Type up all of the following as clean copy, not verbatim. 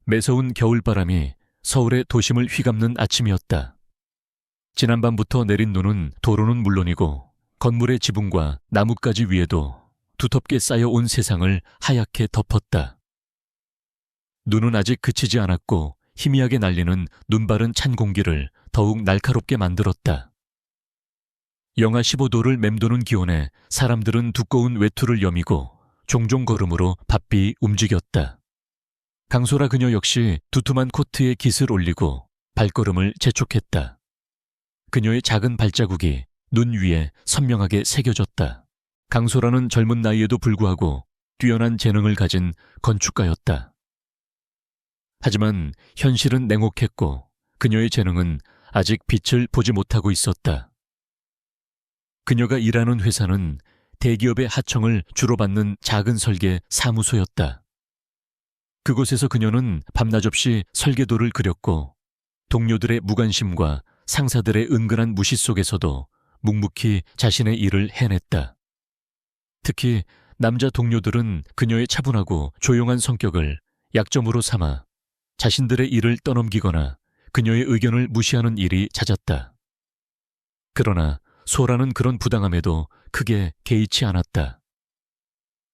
매서운 겨울바람이 서울의 도심을 휘감는 아침이었다. 지난밤부터 내린 눈은 도로는 물론이고 건물의 지붕과 나뭇가지 위에도 두텁게 쌓여온 세상을 하얗게 덮었다. 눈은 아직 그치지 않았고 희미하게 날리는 눈바른 찬 공기를 더욱 날카롭게 만들었다. 영하 15도를 맴도는 기온에 사람들은 두꺼운 외투를 여미고 종종 걸음으로 바삐 움직였다. 강소라 그녀 역시 두툼한 코트에 깃을 올리고 발걸음을 재촉했다. 그녀의 작은 발자국이 눈 위에 선명하게 새겨졌다. 강소라는 젊은 나이에도 불구하고 뛰어난 재능을 가진 건축가였다. 하지만 현실은 냉혹했고 그녀의 재능은 아직 빛을 보지 못하고 있었다. 그녀가 일하는 회사는 대기업의 하청을 주로 받는 작은 설계 사무소였다. 그곳에서 그녀는 밤낮 없이 설계도를 그렸고 동료들의 무관심과 상사들의 은근한 무시 속에서도 묵묵히 자신의 일을 해냈다. 특히 남자 동료들은 그녀의 차분하고 조용한 성격을 약점으로 삼아 자신들의 일을 떠넘기거나 그녀의 의견을 무시하는 일이 잦았다. 그러나 소라는 그런 부당함에도 크게 개의치 않았다.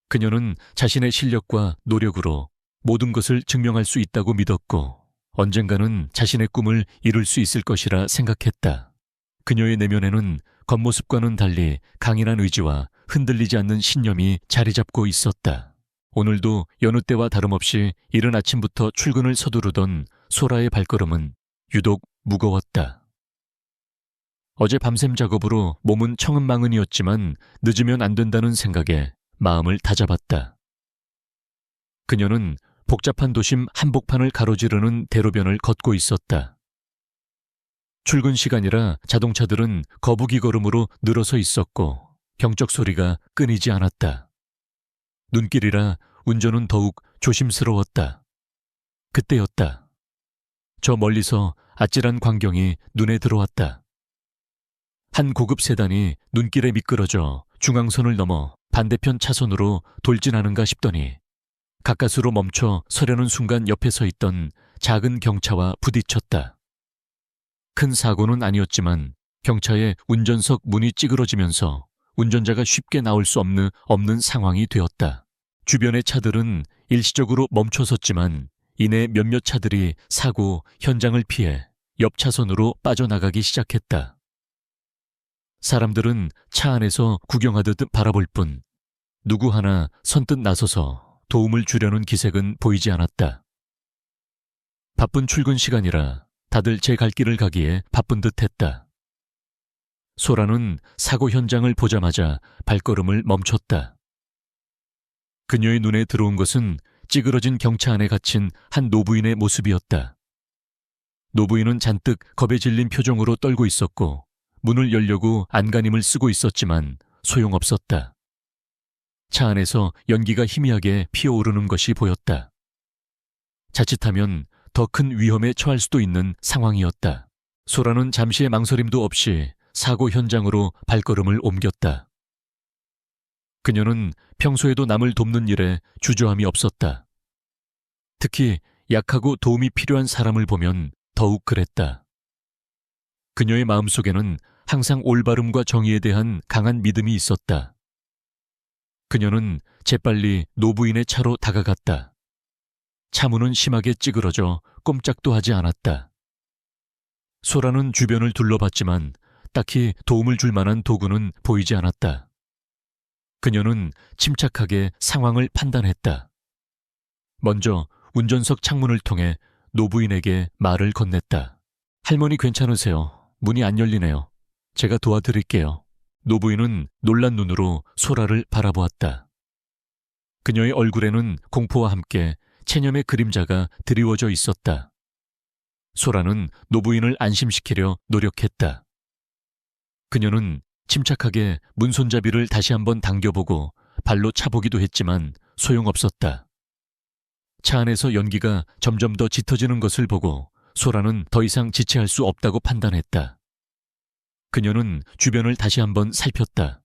그녀는 자신의 실력과 노력으로 모든 것을 증명할 수 있다고 믿었고 언젠가는 자신의 꿈을 이룰 수 있을 것이라 생각했다. 그녀의 내면에는 겉모습과는 달리 강인한 의지와 흔들리지 않는 신념이 자리 잡고 있었다. 오늘도 여느 때와 다름없이 이른 아침부터 출근을 서두르던 소라의 발걸음은 유독 무거웠다. 어제 밤샘 작업으로 몸은 청은망은이었지만 늦으면 안 된다는 생각에 마음을 다잡았다. 그녀는 복잡한 도심 한복판을 가로지르는 대로변을 걷고 있었다. 출근 시간이라 자동차들은 거북이 걸음으로 늘어서 있었고 경적 소리가 끊이지 않았다. 눈길이라 운전은 더욱 조심스러웠다. 그때였다. 저 멀리서 아찔한 광경이 눈에 들어왔다. 한 고급 세단이 눈길에 미끄러져 중앙선을 넘어 반대편 차선으로 돌진하는가 싶더니 가까스로 멈춰 서려는 순간 옆에 서 있던 작은 경차와 부딪혔다. 큰 사고는 아니었지만 경차의 운전석 문이 찌그러지면서 운전자가 쉽게 나올 수 없는 상황이 되었다. 주변의 차들은 일시적으로 멈춰섰지만 이내 몇몇 차들이 사고 현장을 피해 옆 차선으로 빠져나가기 시작했다. 사람들은 차 안에서 구경하듯 바라볼 뿐 누구 하나 선뜻 나서서 도움을 주려는 기색은 보이지 않았다. 바쁜 출근 시간이라 다들 제 갈 길을 가기에 바쁜 듯 했다. 소라는 사고 현장을 보자마자 발걸음을 멈췄다. 그녀의 눈에 들어온 것은 찌그러진 경차 안에 갇힌 한 노부인의 모습이었다. 노부인은 잔뜩 겁에 질린 표정으로 떨고 있었고 문을 열려고 안간힘을 쓰고 있었지만 소용없었다. 차 안에서 연기가 희미하게 피어오르는 것이 보였다. 자칫하면 더 큰 위험에 처할 수도 있는 상황이었다. 소라는 잠시의 망설임도 없이 사고 현장으로 발걸음을 옮겼다. 그녀는 평소에도 남을 돕는 일에 주저함이 없었다. 특히 약하고 도움이 필요한 사람을 보면 더욱 그랬다. 그녀의 마음속에는 항상 올바름과 정의에 대한 강한 믿음이 있었다. 그녀는 재빨리 노부인의 차로 다가갔다. 차문은 심하게 찌그러져 꼼짝도 하지 않았다. 소라는 주변을 둘러봤지만 딱히 도움을 줄 만한 도구는 보이지 않았다. 그녀는 침착하게 상황을 판단했다. 먼저 운전석 창문을 통해 노부인에게 말을 건넸다. 할머니 괜찮으세요? 문이 안 열리네요. 제가 도와드릴게요. 노부인은 놀란 눈으로 소라를 바라보았다. 그녀의 얼굴에는 공포와 함께 체념의 그림자가 드리워져 있었다. 소라는 노부인을 안심시키려 노력했다. 그녀는 침착하게 문손잡이를 다시 한번 당겨보고 발로 차보기도 했지만 소용없었다. 차 안에서 연기가 점점 더 짙어지는 것을 보고 소라는 더 이상 지체할 수 없다고 판단했다. 그녀는 주변을 다시 한번 살폈다.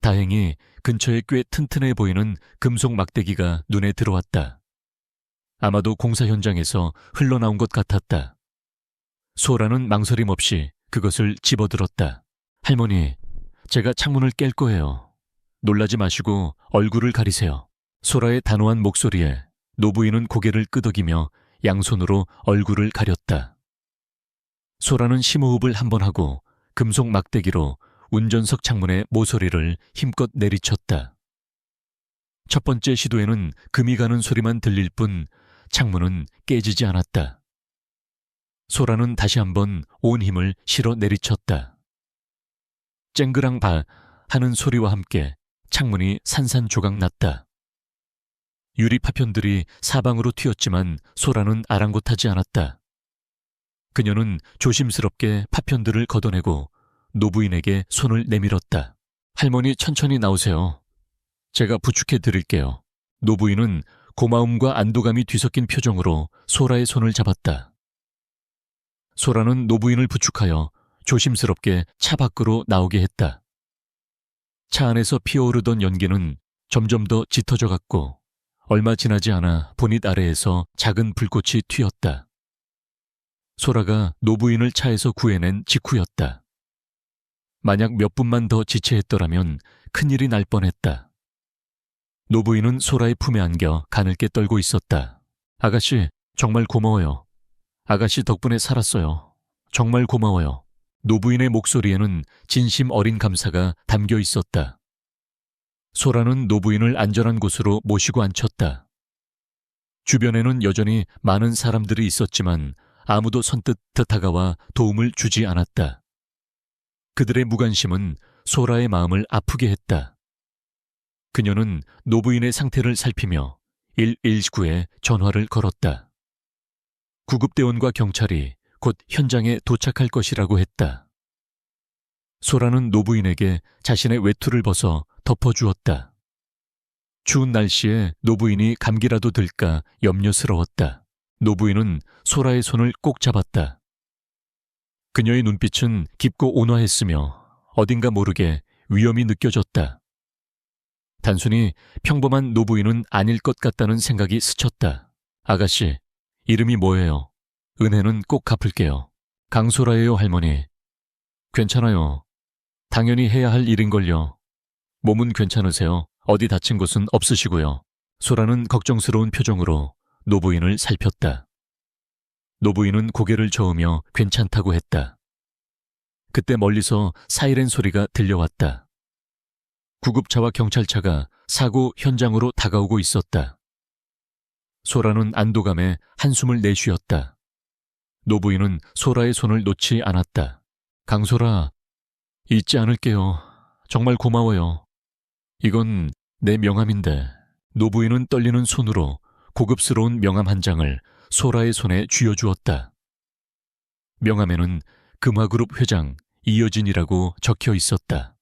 다행히 근처에 꽤 튼튼해 보이는 금속 막대기가 눈에 들어왔다. 아마도 공사 현장에서 흘러나온 것 같았다. 소라는 망설임 없이 그것을 집어들었다. 할머니, 제가 창문을 깰 거예요. 놀라지 마시고 얼굴을 가리세요. 소라의 단호한 목소리에 노부인은 고개를 끄덕이며 양손으로 얼굴을 가렸다. 소라는 심호흡을 한번 하고 금속 막대기로 운전석 창문의 모서리를 힘껏 내리쳤다. 첫 번째 시도에는 금이 가는 소리만 들릴 뿐 창문은 깨지지 않았다. 소라는 다시 한번 온 힘을 실어 내리쳤다. 쨍그랑 발 하는 소리와 함께 창문이 산산조각 났다. 유리 파편들이 사방으로 튀었지만 소라는 아랑곳하지 않았다. 그녀는 조심스럽게 파편들을 걷어내고 노부인에게 손을 내밀었다. 할머니, 천천히 나오세요. 제가 부축해 드릴게요. 노부인은 고마움과 안도감이 뒤섞인 표정으로 소라의 손을 잡았다. 소라는 노부인을 부축하여 조심스럽게 차 밖으로 나오게 했다. 차 안에서 피어오르던 연기는 점점 더 짙어져 갔고 얼마 지나지 않아 보닛 아래에서 작은 불꽃이 튀었다. 소라가 노부인을 차에서 구해낸 직후였다. 만약 몇 분만 더 지체했더라면 큰일이 날 뻔했다. 노부인은 소라의 품에 안겨 가늘게 떨고 있었다. 아가씨, 정말 고마워요. 아가씨 덕분에 살았어요. 정말 고마워요. 노부인의 목소리에는 진심 어린 감사가 담겨 있었다. 소라는 노부인을 안전한 곳으로 모시고 앉혔다. 주변에는 여전히 많은 사람들이 있었지만 아무도 선뜻 다가와 도움을 주지 않았다. 그들의 무관심은 소라의 마음을 아프게 했다. 그녀는 노부인의 상태를 살피며 119에 전화를 걸었다. 구급대원과 경찰이 곧 현장에 도착할 것이라고 했다. 소라는 노부인에게 자신의 외투를 벗어 덮어주었다. 추운 날씨에 노부인이 감기라도 들까 염려스러웠다. 노부인은 소라의 손을 꼭 잡았다. 그녀의 눈빛은 깊고 온화했으며 어딘가 모르게 위험이 느껴졌다. 단순히 평범한 노부인은 아닐 것 같다는 생각이 스쳤다. 아가씨, 이름이 뭐예요? 은혜는 꼭 갚을게요. 강소라예요, 할머니. 괜찮아요. 당연히 해야 할 일인걸요. 몸은 괜찮으세요? 어디 다친 곳은 없으시고요. 소라는 걱정스러운 표정으로 노부인을 살폈다. 노부인은 고개를 저으며 괜찮다고 했다. 그때 멀리서 사이렌 소리가 들려왔다. 구급차와 경찰차가 사고 현장으로 다가오고 있었다. 소라는 안도감에 한숨을 내쉬었다. 노부인은 소라의 손을 놓지 않았다. 강소라, 잊지 않을게요. 정말 고마워요. 이건 내 명함인데. 노부인은 떨리는 손으로 고급스러운 명함 한 장을 소라의 손에 쥐어주었다. 명함에는 금화그룹 회장 이여진이라고 적혀 있었다.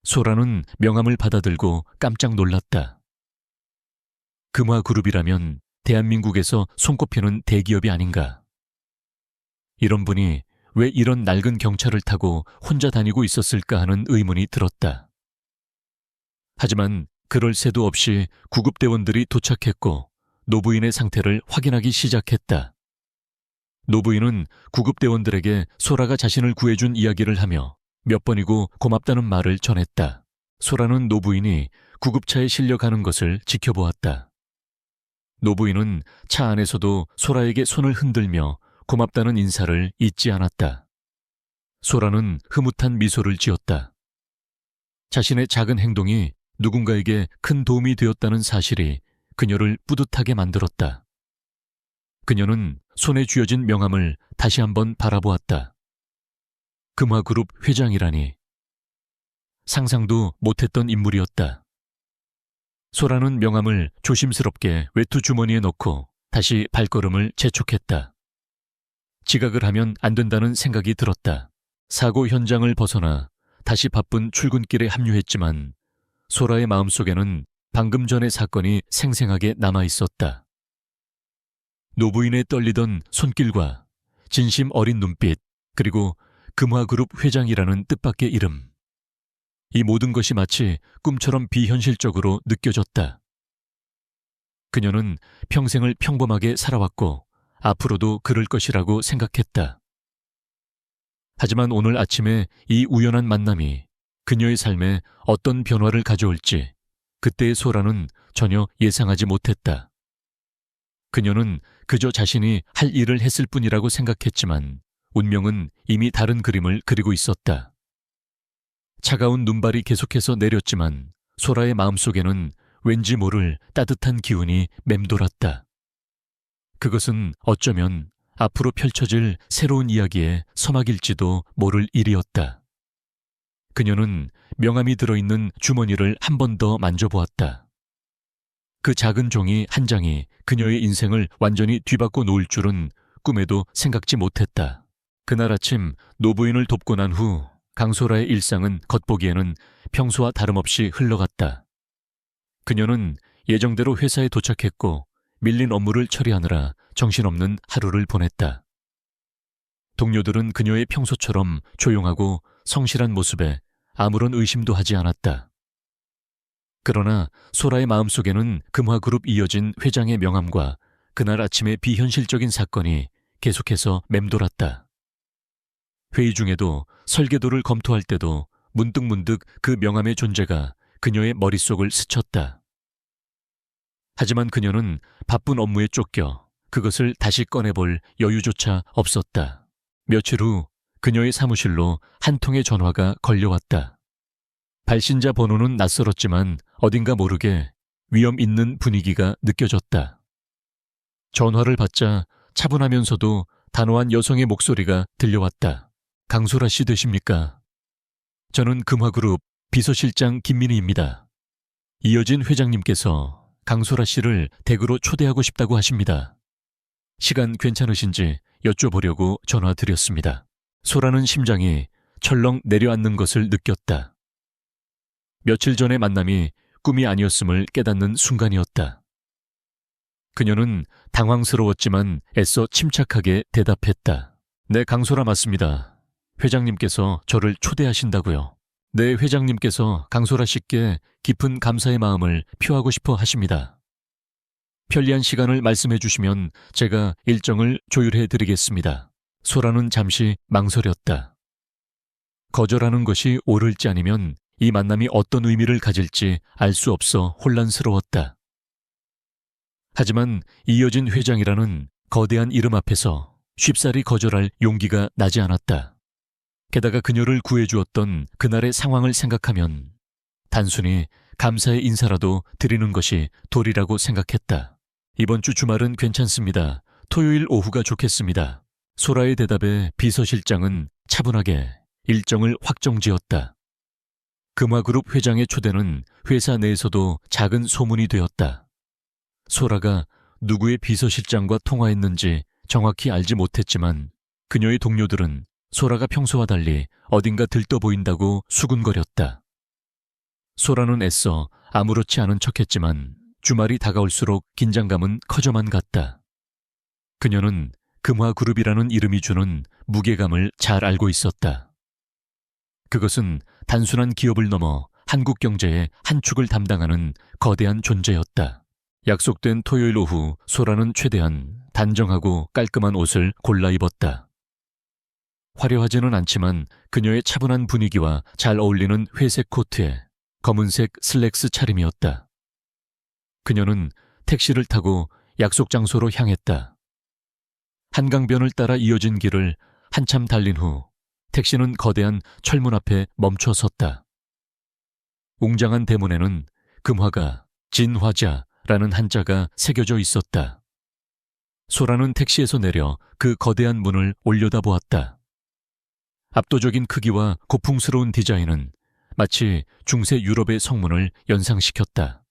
소라는 명함을 받아들고 깜짝 놀랐다. 금화그룹이라면 대한민국에서 손꼽히는 대기업이 아닌가. 이런 분이 왜 이런 낡은 경차를 타고 혼자 다니고 있었을까 하는 의문이 들었다. 하지만 그럴 새도 없이 구급대원들이 도착했고 노부인의 상태를 확인하기 시작했다. 노부인은 구급대원들에게 소라가 자신을 구해준 이야기를 하며 몇 번이고 고맙다는 말을 전했다. 소라는 노부인이 구급차에 실려가는 것을 지켜보았다. 노부인은 차 안에서도 소라에게 손을 흔들며 고맙다는 인사를 잊지 않았다. 소라는 흐뭇한 미소를 지었다. 자신의 작은 행동이 누군가에게 큰 도움이 되었다는 사실이 그녀를 뿌듯하게 만들었다. 그녀는 손에 쥐어진 명함을 다시 한번 바라보았다. 금화그룹 회장이라니. 상상도 못했던 인물이었다. 소라는 명함을 조심스럽게 외투 주머니에 넣고 다시 발걸음을 재촉했다. 지각을 하면 안 된다는 생각이 들었다. 사고 현장을 벗어나 다시 바쁜 출근길에 합류했지만 소라의 마음속에는 방금 전의 사건이 생생하게 남아 있었다. 노부인의 떨리던 손길과 진심 어린 눈빛, 그리고 금화그룹 회장이라는 뜻밖의 이름. 이 모든 것이 마치 꿈처럼 비현실적으로 느껴졌다. 그녀는 평생을 평범하게 살아왔고 앞으로도 그럴 것이라고 생각했다. 하지만 오늘 아침에 이 우연한 만남이 그녀의 삶에 어떤 변화를 가져올지 그때의 소라는 전혀 예상하지 못했다. 그녀는 그저 자신이 할 일을 했을 뿐이라고 생각했지만 운명은 이미 다른 그림을 그리고 있었다. 차가운 눈발이 계속해서 내렸지만 소라의 마음속에는 왠지 모를 따뜻한 기운이 맴돌았다. 그것은 어쩌면 앞으로 펼쳐질 새로운 이야기의 서막일지도 모를 일이었다. 그녀는 명함이 들어있는 주머니를 한 번 더 만져보았다. 그 작은 종이 한 장이 그녀의 인생을 완전히 뒤바꿔 놓을 줄은 꿈에도 생각지 못했다. 그날 아침 노부인을 돕고 난 후 강소라의 일상은 겉보기에는 평소와 다름없이 흘러갔다. 그녀는 예정대로 회사에 도착했고 밀린 업무를 처리하느라 정신없는 하루를 보냈다. 동료들은 그녀의 평소처럼 조용하고 성실한 모습에 아무런 의심도 하지 않았다. 그러나 소라의 마음속에는 금화그룹 이어진 회장의 명함과 그날 아침의 비현실적인 사건이 계속해서 맴돌았다. 회의 중에도 설계도를 검토할 때도 문득문득 그 명함의 존재가 그녀의 머릿속을 스쳤다. 하지만 그녀는 바쁜 업무에 쫓겨 그것을 다시 꺼내볼 여유조차 없었다. 며칠 후 그녀의 사무실로 한 통의 전화가 걸려왔다. 발신자 번호는 낯설었지만 어딘가 모르게 위험 있는 분위기가 느껴졌다. 전화를 받자 차분하면서도 단호한 여성의 목소리가 들려왔다. 강소라 씨 되십니까? 저는 금화그룹 비서실장 김민희입니다. 이어진 회장님께서 강소라 씨를 댁으로 초대하고 싶다고 하십니다. 시간 괜찮으신지 여쭤보려고 전화드렸습니다. 소라는 심장이 철렁 내려앉는 것을 느꼈다. 며칠 전의 만남이 꿈이 아니었음을 깨닫는 순간이었다. 그녀는 당황스러웠지만 애써 침착하게 대답했다. 네, 강소라 맞습니다. 회장님께서 저를 초대하신다고요. 네, 회장님께서 강소라 씨께 깊은 감사의 마음을 표하고 싶어 하십니다. 편리한 시간을 말씀해 주시면 제가 일정을 조율해 드리겠습니다. 소라는 잠시 망설였다. 거절하는 것이 옳을지 아니면 이 만남이 어떤 의미를 가질지 알 수 없어 혼란스러웠다. 하지만 이어진 회장이라는 거대한 이름 앞에서 쉽사리 거절할 용기가 나지 않았다. 게다가 그녀를 구해주었던 그날의 상황을 생각하면 단순히 감사의 인사라도 드리는 것이 도리라고 생각했다. 이번 주 주말은 괜찮습니다. 토요일 오후가 좋겠습니다. 소라의 대답에 비서실장은 차분하게 일정을 확정지었다. 금화그룹 회장의 초대는 회사 내에서도 작은 소문이 되었다. 소라가 누구의 비서실장과 통화했는지 정확히 알지 못했지만 그녀의 동료들은 소라가 평소와 달리 어딘가 들떠 보인다고 수군거렸다. 소라는 애써 아무렇지 않은 척했지만 주말이 다가올수록 긴장감은 커져만 갔다. 그녀는 금화그룹이라는 이름이 주는 무게감을 잘 알고 있었다. 그것은 단순한 기업을 넘어 한국 경제의 한 축을 담당하는 거대한 존재였다. 약속된 토요일 오후 소라는 최대한 단정하고 깔끔한 옷을 골라 입었다. 화려하지는 않지만 그녀의 차분한 분위기와 잘 어울리는 회색 코트에 검은색 슬랙스 차림이었다. 그녀는 택시를 타고 약속 장소로 향했다. 한강변을 따라 이어진 길을 한참 달린 후 택시는 거대한 철문 앞에 멈춰 섰다. 웅장한 대문에는 금화가 진화자라는 한자가 새겨져 있었다. 소라는 택시에서 내려 그 거대한 문을 올려다보았다. 압도적인 크기와 고풍스러운 디자인은 마치 중세 유럽의 성문을 연상시켰다.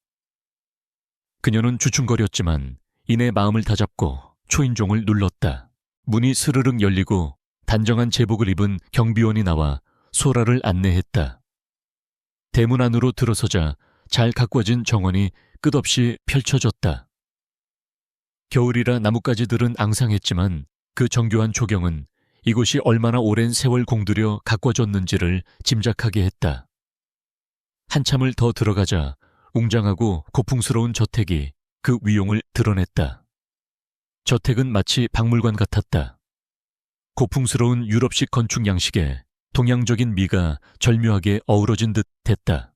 그녀는 주춤거렸지만 이내 마음을 다잡고 초인종을 눌렀다. 문이 스르륵 열리고 단정한 제복을 입은 경비원이 나와 소라를 안내했다. 대문 안으로 들어서자 잘 가꿔진 정원이 끝없이 펼쳐졌다. 겨울이라 나뭇가지들은 앙상했지만 그 정교한 조경은 이곳이 얼마나 오랜 세월 공들여 가꿔졌는지를 짐작하게 했다. 한참을 더 들어가자 웅장하고 고풍스러운 저택이 그 위용을 드러냈다. 저택은 마치 박물관 같았다. 고풍스러운 유럽식 건축 양식에 동양적인 미가 절묘하게 어우러진 듯 했다.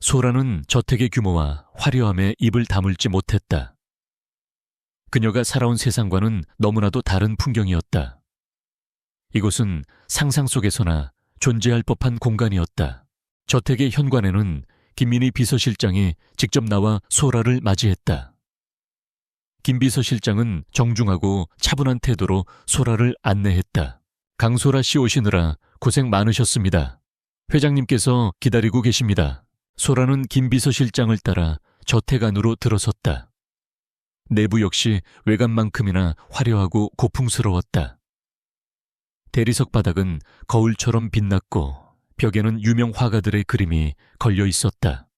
소라는 저택의 규모와 화려함에 입을 다물지 못했다. 그녀가 살아온 세상과는 너무나도 다른 풍경이었다. 이곳은 상상 속에서나 존재할 법한 공간이었다. 저택의 현관에는 김민희 비서실장이 직접 나와 소라를 맞이했다. 김 비서실장은 정중하고 차분한 태도로 소라를 안내했다. 강소라 씨 오시느라 고생 많으셨습니다. 회장님께서 기다리고 계십니다. 소라는 김 비서실장을 따라 저택 안으로 들어섰다. 내부 역시 외관만큼이나 화려하고 고풍스러웠다. 대리석 바닥은 거울처럼 빛났고 벽에는 유명 화가들의 그림이 걸려 있었다.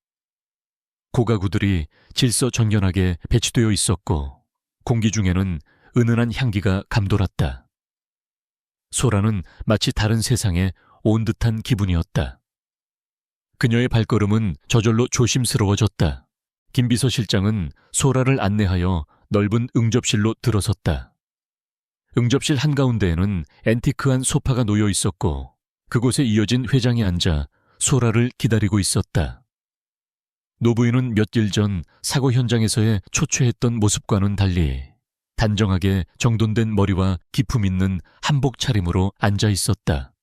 고가구들이 질서정연하게 배치되어 있었고 공기 중에는 은은한 향기가 감돌았다. 소라는 마치 다른 세상에 온 듯한 기분이었다. 그녀의 발걸음은 저절로 조심스러워졌다. 김 비서실장은 소라를 안내하여 넓은 응접실로 들어섰다. 응접실 한가운데에는 앤티크한 소파가 놓여 있었고 그곳에 이어진 회장이 앉아 소라를 기다리고 있었다. 노부인은 며칠 전 사고 현장에서의 초췌했던 모습과는 달리 단정하게 정돈된 머리와 기품 있는 한복 차림으로 앉아 있었다.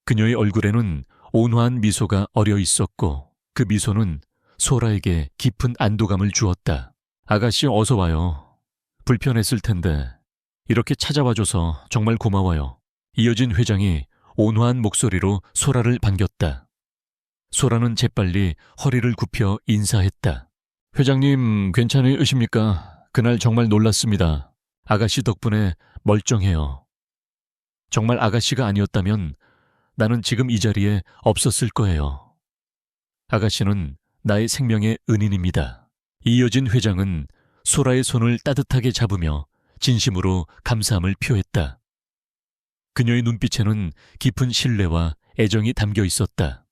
그녀의 얼굴에는 온화한 미소가 어려 있었고 그 미소는 소라에게 깊은 안도감을 주었다. 아가씨 어서 와요. 불편했을 텐데 이렇게 찾아와줘서 정말 고마워요. 이어진 회장이 온화한 목소리로 소라를 반겼다. 소라는 재빨리 허리를 굽혀 인사했다. 회장님 괜찮으십니까? 그날 정말 놀랐습니다. 아가씨 덕분에 멀쩡해요. 정말 아가씨가 아니었다면 나는 지금 이 자리에 없었을 거예요. 아가씨는 나의 생명의 은인입니다. 이어진 회장은 소라의 손을 따뜻하게 잡으며 진심으로 감사함을 표했다. 그녀의 눈빛에는 깊은 신뢰와 애정이 담겨 있었다.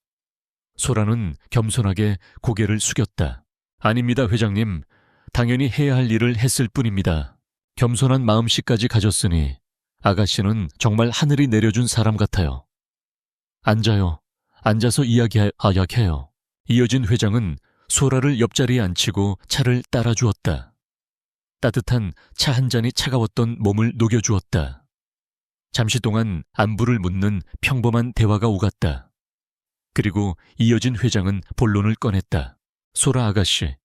소라는 겸손하게 고개를 숙였다. 아닙니다, 회장님. 당연히 해야 할 일을 했을 뿐입니다. 겸손한 마음씨까지 가졌으니 아가씨는 정말 하늘이 내려준 사람 같아요. 앉아요. 앉아서 이야기해요. 이어진 회장은 소라를 옆자리에 앉히고 차를 따라주었다. 따뜻한 차 한 잔이 차가웠던 몸을 녹여주었다. 잠시 동안 안부를 묻는 평범한 대화가 오갔다. 그리고 이어진 회장은 본론을 꺼냈다. 소라 아가씨,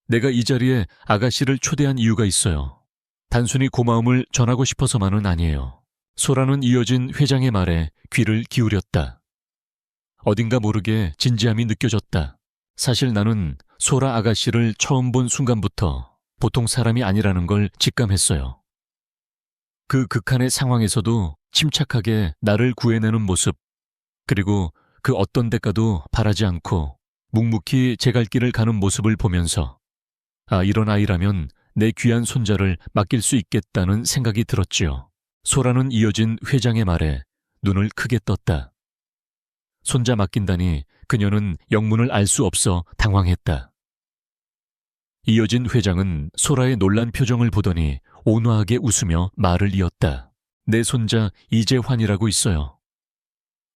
내가 이 자리에 아가씨를 초대한 이유가 있어요. 단순히 고마움을 전하고 싶어서만은 아니에요. 소라는 이어진 회장의 말에 귀를 기울였다. 어딘가 모르게 진지함이 느껴졌다. 사실 나는 소라 아가씨를 처음 본 순간부터 보통 사람이 아니라는 걸 직감했어요. 그 극한의 상황에서도 침착하게 나를 구해내는 모습, 그리고 그 어떤 대가도 바라지 않고 묵묵히 제 갈 길을 가는 모습을 보면서 이런 아이라면 내 귀한 손자를 맡길 수 있겠다는 생각이 들었지요. 소라는 이어진 회장의 말에 눈을 크게 떴다. 손자 맡긴다니 그녀는 영문을 알 수 없어 당황했다. 이어진 회장은 소라의 놀란 표정을 보더니 온화하게 웃으며 말을 이었다. 내 손자 이재환이라고 있어요.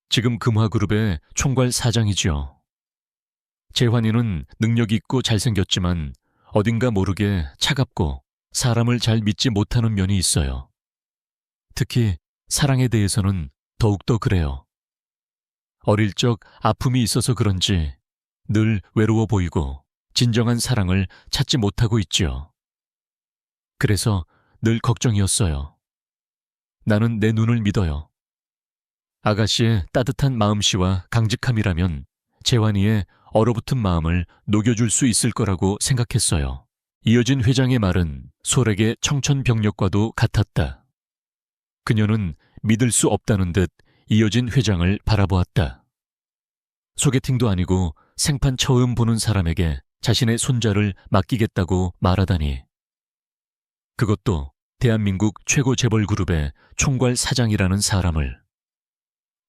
지금 금화그룹의 총괄 사장이지요. 재환이는 능력 있고 잘생겼지만 어딘가 모르게 차갑고 사람을 잘 믿지 못하는 면이 있어요. 특히 사랑에 대해서는 더욱더 그래요. 어릴 적 아픔이 있어서 그런지 늘 외로워 보이고 진정한 사랑을 찾지 못하고 있지요. 그래서 늘 걱정이었어요. 나는 내 눈을 믿어요. 아가씨의 따뜻한 마음씨와 강직함이라면 재환이의 얼어붙은 마음을 녹여줄 수 있을 거라고 생각했어요. 이어진 회장의 말은 소에게 청천벽력과도 같았다. 그녀는 믿을 수 없다는 듯 이어진 회장을 바라보았다. 소개팅도 아니고 생판 처음 보는 사람에게 자신의 손자를 맡기겠다고 말하다니. 그것도 대한민국 최고 재벌 그룹의 총괄 사장이라는 사람을.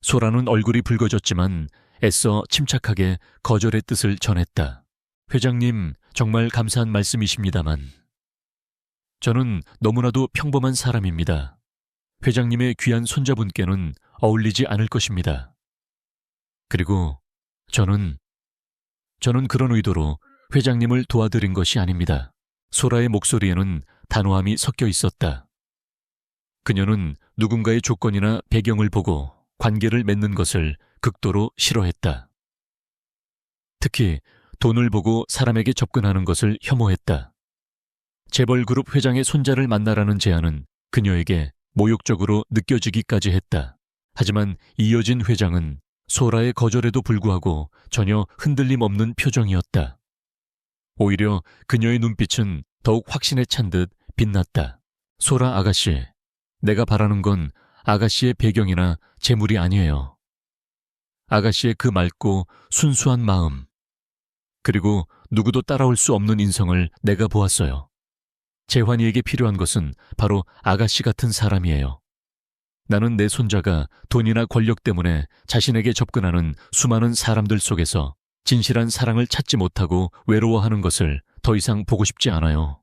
소라는 얼굴이 붉어졌지만 애써 침착하게 거절의 뜻을 전했다. 회장님, 정말 감사한 말씀이십니다만 저는 너무나도 평범한 사람입니다. 회장님의 귀한 손자분께는 어울리지 않을 것입니다. 그리고 저는 그런 의도로 회장님을 도와드린 것이 아닙니다. 소라의 목소리에는 단호함이 섞여 있었다. 그녀는 누군가의 조건이나 배경을 보고 관계를 맺는 것을 극도로 싫어했다. 특히 돈을 보고 사람에게 접근하는 것을 혐오했다. 재벌그룹 회장의 손자를 만나라는 제안은 그녀에게 모욕적으로 느껴지기까지 했다. 하지만 이어진 회장은 소라의 거절에도 불구하고 전혀 흔들림 없는 표정이었다. 오히려 그녀의 눈빛은 더욱 확신에 찬 듯 빛났다. 소라 아가씨, 내가 바라는 건 아가씨의 배경이나 재물이 아니에요. 아가씨의 그 맑고 순수한 마음, 그리고 누구도 따라올 수 없는 인성을 내가 보았어요. 재환이에게 필요한 것은 바로 아가씨 같은 사람이에요. 나는 내 손자가 돈이나 권력 때문에 자신에게 접근하는 수많은 사람들 속에서 진실한 사랑을 찾지 못하고 외로워하는 것을 더 이상 보고 싶지 않아요.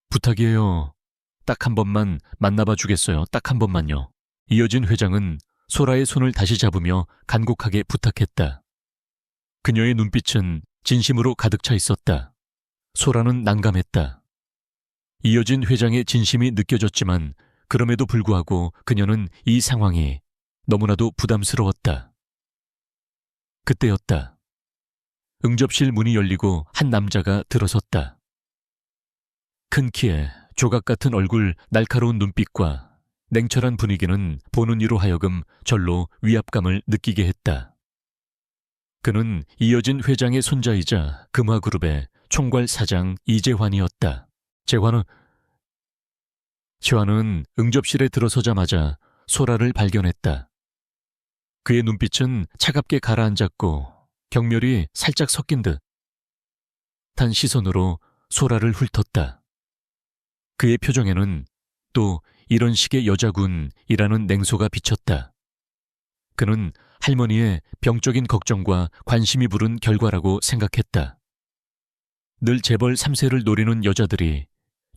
부탁이에요. 딱 한 번만 만나봐 주겠어요. 딱 한 번만요. 이어진 회장은 소라의 손을 다시 잡으며 간곡하게 부탁했다. 그녀의 눈빛은 진심으로 가득 차 있었다. 소라는 난감했다. 이어진 회장의 진심이 느껴졌지만 그럼에도 불구하고 그녀는 이 상황이 너무나도 부담스러웠다. 그때였다. 응접실 문이 열리고 한 남자가 들어섰다. 큰 키에 조각 같은 얼굴, 날카로운 눈빛과 냉철한 분위기는 보는 이로 하여금 절로 위압감을 느끼게 했다. 그는 이어진 회장의 손자이자 금화그룹의 총괄 사장 이재환이었다. 재환은 응접실에 들어서자마자 소라를 발견했다. 그의 눈빛은 차갑게 가라앉았고 경멸이 살짝 섞인 듯한 시선으로 소라를 훑었다. 그의 표정에는 또 이런 식의 여자군이라는 냉소가 비쳤다. 그는 할머니의 병적인 걱정과 관심이 부른 결과라고 생각했다. 늘 재벌 3세를 노리는 여자들이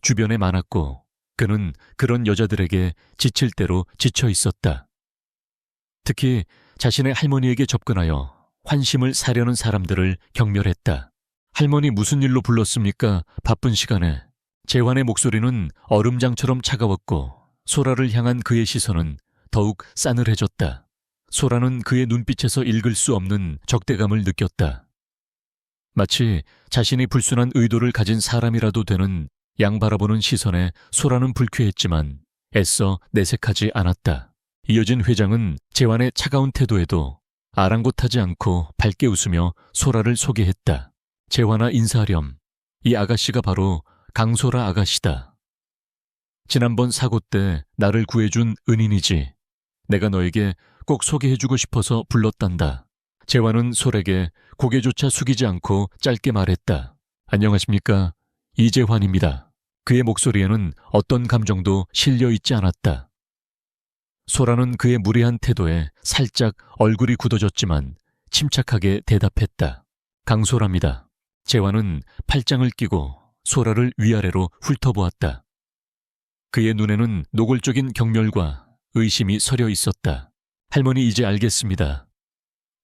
주변에 많았고 그는 그런 여자들에게 지칠 대로 지쳐 있었다. 특히 자신의 할머니에게 접근하여 환심을 사려는 사람들을 경멸했다. 할머니 무슨 일로 불렀습니까? 바쁜 시간에. 재환의 목소리는 얼음장처럼 차가웠고 소라를 향한 그의 시선은 더욱 싸늘해졌다. 소라는 그의 눈빛에서 읽을 수 없는 적대감을 느꼈다. 마치 자신이 불순한 의도를 가진 사람이라도 되는 양 바라보는 시선에 소라는 불쾌했지만 애써 내색하지 않았다. 이어진 회장은 재환의 차가운 태도에도 아랑곳하지 않고 밝게 웃으며 소라를 소개했다. 재환아, 인사하렴. 이 아가씨가 바로 강소라 아가씨다. 지난번 사고 때 나를 구해준 은인이지. 내가 너에게 꼭 소개해주고 싶어서 불렀단다. 재환은 솔에게 고개조차 숙이지 않고 짧게 말했다. 안녕하십니까? 이재환입니다. 그의 목소리에는 어떤 감정도 실려있지 않았다. 소라는 그의 무례한 태도에 살짝 얼굴이 굳어졌지만 침착하게 대답했다. 강소라입니다. 재환은 팔짱을 끼고 소라를 위아래로 훑어보았다. 그의 눈에는 노골적인 경멸과 의심이 서려 있었다. 할머니, 이제 알겠습니다.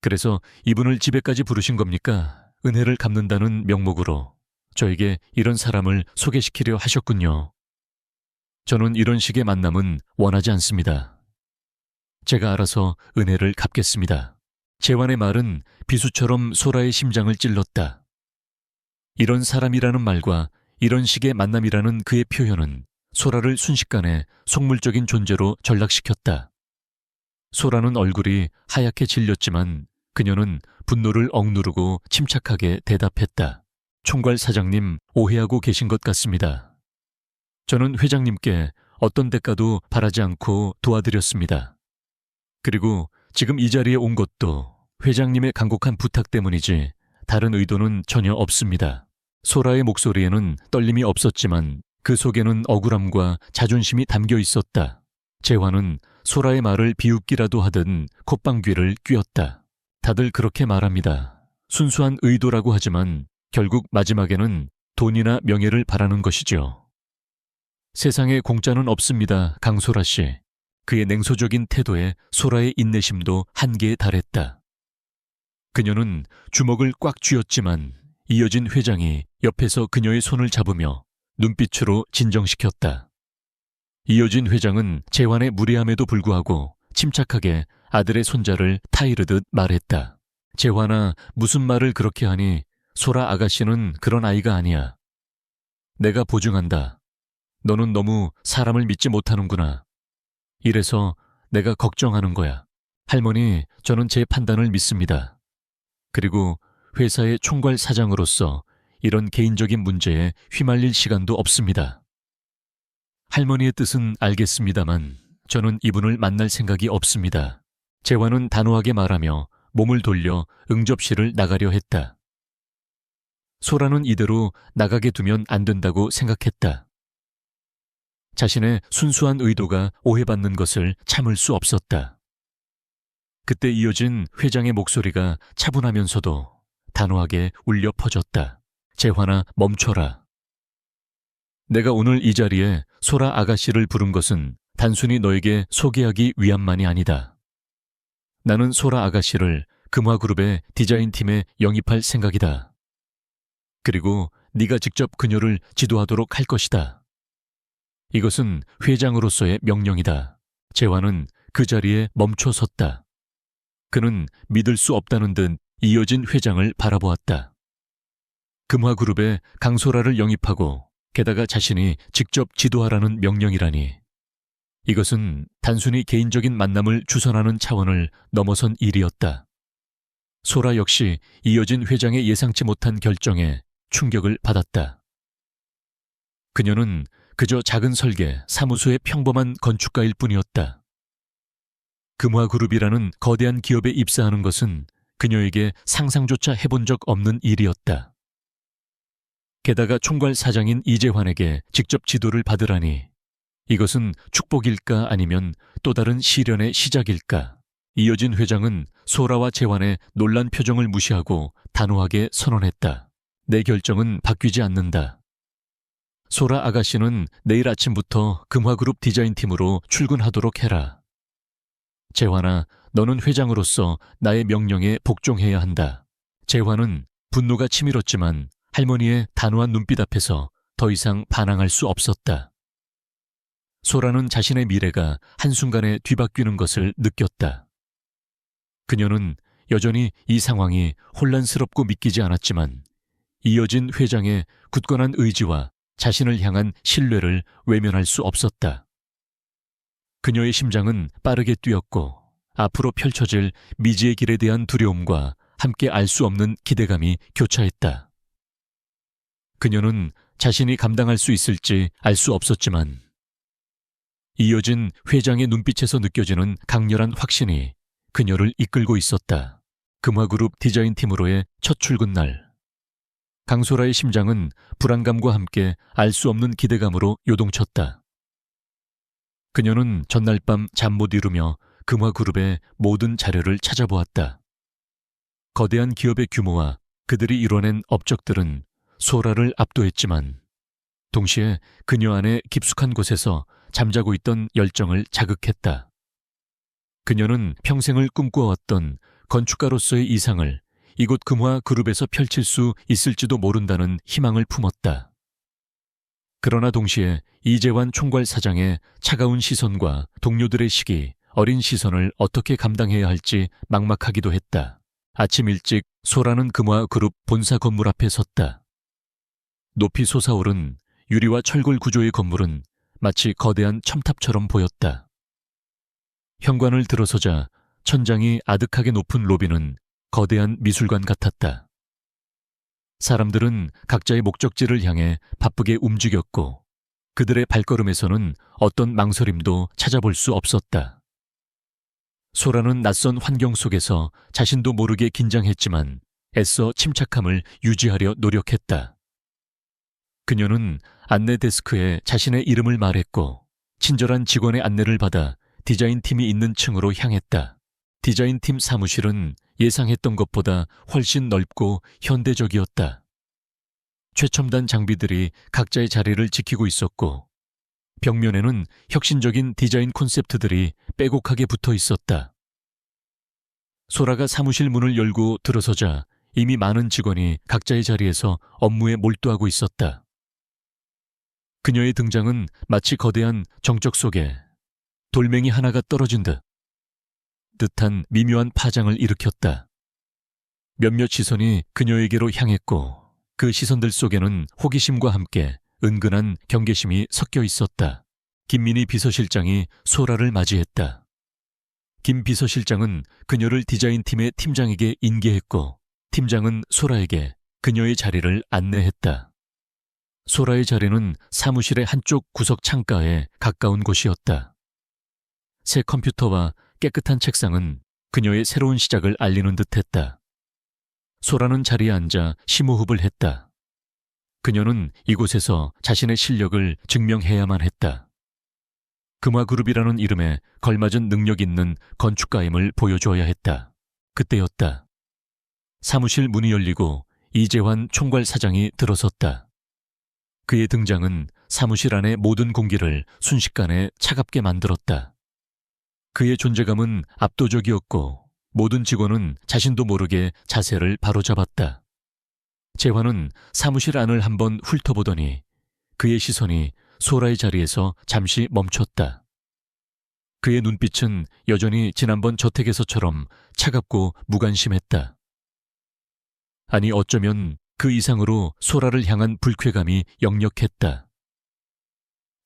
그래서 이분을 집에까지 부르신 겁니까? 은혜를 갚는다는 명목으로 저에게 이런 사람을 소개시키려 하셨군요. 저는 이런 식의 만남은 원하지 않습니다. 제가 알아서 은혜를 갚겠습니다. 재환의 말은 비수처럼 소라의 심장을 찔렀다. 이런 사람이라는 말과 이런 식의 만남이라는 그의 표현은 소라를 순식간에 속물적인 존재로 전락시켰다. 소라는 얼굴이 하얗게 질렸지만 그녀는 분노를 억누르고 침착하게 대답했다. 총괄 사장님, 오해하고 계신 것 같습니다. 저는 회장님께 어떤 대가도 바라지 않고 도와드렸습니다. 그리고 지금 이 자리에 온 것도 회장님의 간곡한 부탁 때문이지 다른 의도는 전혀 없습니다. 소라의 목소리에는 떨림이 없었지만 그 속에는 억울함과 자존심이 담겨 있었다. 재환은 소라의 말을 비웃기라도 하든 콧방귀를 뀌었다. 다들 그렇게 말합니다. 순수한 의도라고 하지만 결국 마지막에는 돈이나 명예를 바라는 것이죠. 세상에 공짜는 없습니다, 강소라 씨. 그의 냉소적인 태도에 소라의 인내심도 한계에 달했다. 그녀는 주먹을 꽉 쥐었지만 이어진 회장이 옆에서 그녀의 손을 잡으며 눈빛으로 진정시켰다. 이어진 회장은 재환의 무례함에도 불구하고 침착하게 아들의 손자를 타이르듯 말했다. 재환아, 무슨 말을 그렇게 하니? 소라 아가씨는 그런 아이가 아니야. 내가 보증한다. 너는 너무 사람을 믿지 못하는구나. 이래서 내가 걱정하는 거야. 할머니, 저는 제 판단을 믿습니다. 그리고 회사의 총괄 사장으로서 이런 개인적인 문제에 휘말릴 시간도 없습니다. 할머니의 뜻은 알겠습니다만 저는 이분을 만날 생각이 없습니다. 재환은 단호하게 말하며 몸을 돌려 응접실을 나가려 했다. 소라는 이대로 나가게 두면 안 된다고 생각했다. 자신의 순수한 의도가 오해받는 것을 참을 수 없었다. 그때 이어진 회장의 목소리가 차분하면서도 단호하게 울려 퍼졌다. 재환아, 멈춰라. 내가 오늘 이 자리에 소라 아가씨를 부른 것은 단순히 너에게 소개하기 위함만이 아니다. 나는 소라 아가씨를 금화그룹의 디자인팀에 영입할 생각이다. 그리고 네가 직접 그녀를 지도하도록 할 것이다. 이것은 회장으로서의 명령이다. 재환은 그 자리에 멈춰 섰다. 그는 믿을 수 없다는 듯 이어진 회장을 바라보았다. 금화그룹에 강소라를 영입하고 게다가 자신이 직접 지도하라는 명령이라니. 이것은 단순히 개인적인 만남을 주선하는 차원을 넘어선 일이었다. 소라 역시 이어진 회장의 예상치 못한 결정에 충격을 받았다. 그녀는 그저 작은 설계, 사무소의 평범한 건축가일 뿐이었다. 금화그룹이라는 거대한 기업에 입사하는 것은 그녀에게 상상조차 해본 적 없는 일이었다. 게다가 총괄 사장인 이재환에게 직접 지도를 받으라니 이것은 축복일까 아니면 또 다른 시련의 시작일까? 이어진 회장은 소라와 재환의 놀란 표정을 무시하고 단호하게 선언했다. 내 결정은 바뀌지 않는다. 소라 아가씨는 내일 아침부터 금화그룹 디자인팀으로 출근하도록 해라. 재환아, 너는 회장으로서 나의 명령에 복종해야 한다. 재환은 분노가 치밀었지만 할머니의 단호한 눈빛 앞에서 더 이상 반항할 수 없었다. 소라는 자신의 미래가 한순간에 뒤바뀌는 것을 느꼈다. 그녀는 여전히 이 상황이 혼란스럽고 믿기지 않았지만 이어진 회장의 굳건한 의지와 자신을 향한 신뢰를 외면할 수 없었다. 그녀의 심장은 빠르게 뛰었고 앞으로 펼쳐질 미지의 길에 대한 두려움과 함께 알 수 없는 기대감이 교차했다. 그녀는 자신이 감당할 수 있을지 알 수 없었지만 이어진 회장의 눈빛에서 느껴지는 강렬한 확신이 그녀를 이끌고 있었다. 금화그룹 디자인팀으로의 첫 출근 날. 강소라의 심장은 불안감과 함께 알 수 없는 기대감으로 요동쳤다. 그녀는 전날 밤 잠 못 이루며 금화그룹의 모든 자료를 찾아보았다. 거대한 기업의 규모와 그들이 이뤄낸 업적들은 소라를 압도했지만 동시에 그녀 안의 깊숙한 곳에서 잠자고 있던 열정을 자극했다. 그녀는 평생을 꿈꿔왔던 건축가로서의 이상을 이곳 금화그룹에서 펼칠 수 있을지도 모른다는 희망을 품었다. 그러나 동시에 이재환 총괄 사장의 차가운 시선과 동료들의 시기, 어린 시선을 어떻게 감당해야 할지 막막하기도 했다. 아침 일찍 소라는 금화그룹 본사 건물 앞에 섰다. 높이 솟아오른 유리와 철골 구조의 건물은 마치 거대한 첨탑처럼 보였다. 현관을 들어서자 천장이 아득하게 높은 로비는 거대한 미술관 같았다. 사람들은 각자의 목적지를 향해 바쁘게 움직였고 그들의 발걸음에서는 어떤 망설임도 찾아볼 수 없었다. 소라는 낯선 환경 속에서 자신도 모르게 긴장했지만 애써 침착함을 유지하려 노력했다. 그녀는 안내 데스크에 자신의 이름을 말했고 친절한 직원의 안내를 받아 디자인팀이 있는 층으로 향했다. 디자인팀 사무실은 예상했던 것보다 훨씬 넓고 현대적이었다. 최첨단 장비들이 각자의 자리를 지키고 있었고 벽면에는 혁신적인 디자인 콘셉트들이 빼곡하게 붙어 있었다. 소라가 사무실 문을 열고 들어서자 이미 많은 직원이 각자의 자리에서 업무에 몰두하고 있었다. 그녀의 등장은 마치 거대한 정적 속에 돌멩이 하나가 떨어진 듯한 미묘한 파장을 일으켰다. 몇몇 시선이 그녀에게로 향했고 그 시선들 속에는 호기심과 함께 은근한 경계심이 섞여 있었다. 김민희 비서실장이 소라를 맞이했다. 김 비서실장은 그녀를 디자인팀의 팀장에게 인계했고 팀장은 소라에게 그녀의 자리를 안내했다. 소라의 자리는 사무실의 한쪽 구석 창가에 가까운 곳이었다. 새 컴퓨터와 깨끗한 책상은 그녀의 새로운 시작을 알리는 듯했다. 소라는 자리에 앉아 심호흡을 했다. 그녀는 이곳에서 자신의 실력을 증명해야만 했다. 금화그룹이라는 이름에 걸맞은 능력 있는 건축가임을 보여줘야 했다. 그때였다. 사무실 문이 열리고 이재환 총괄 사장이 들어섰다. 그의 등장은 사무실 안의 모든 공기를 순식간에 차갑게 만들었다. 그의 존재감은 압도적이었고 모든 직원은 자신도 모르게 자세를 바로잡았다. 재환은 사무실 안을 한번 훑어보더니 그의 시선이 소라의 자리에서 잠시 멈췄다. 그의 눈빛은 여전히 지난번 저택에서처럼 차갑고 무관심했다. 아니 어쩌면 그 이상으로 소라를 향한 불쾌감이 역력했다.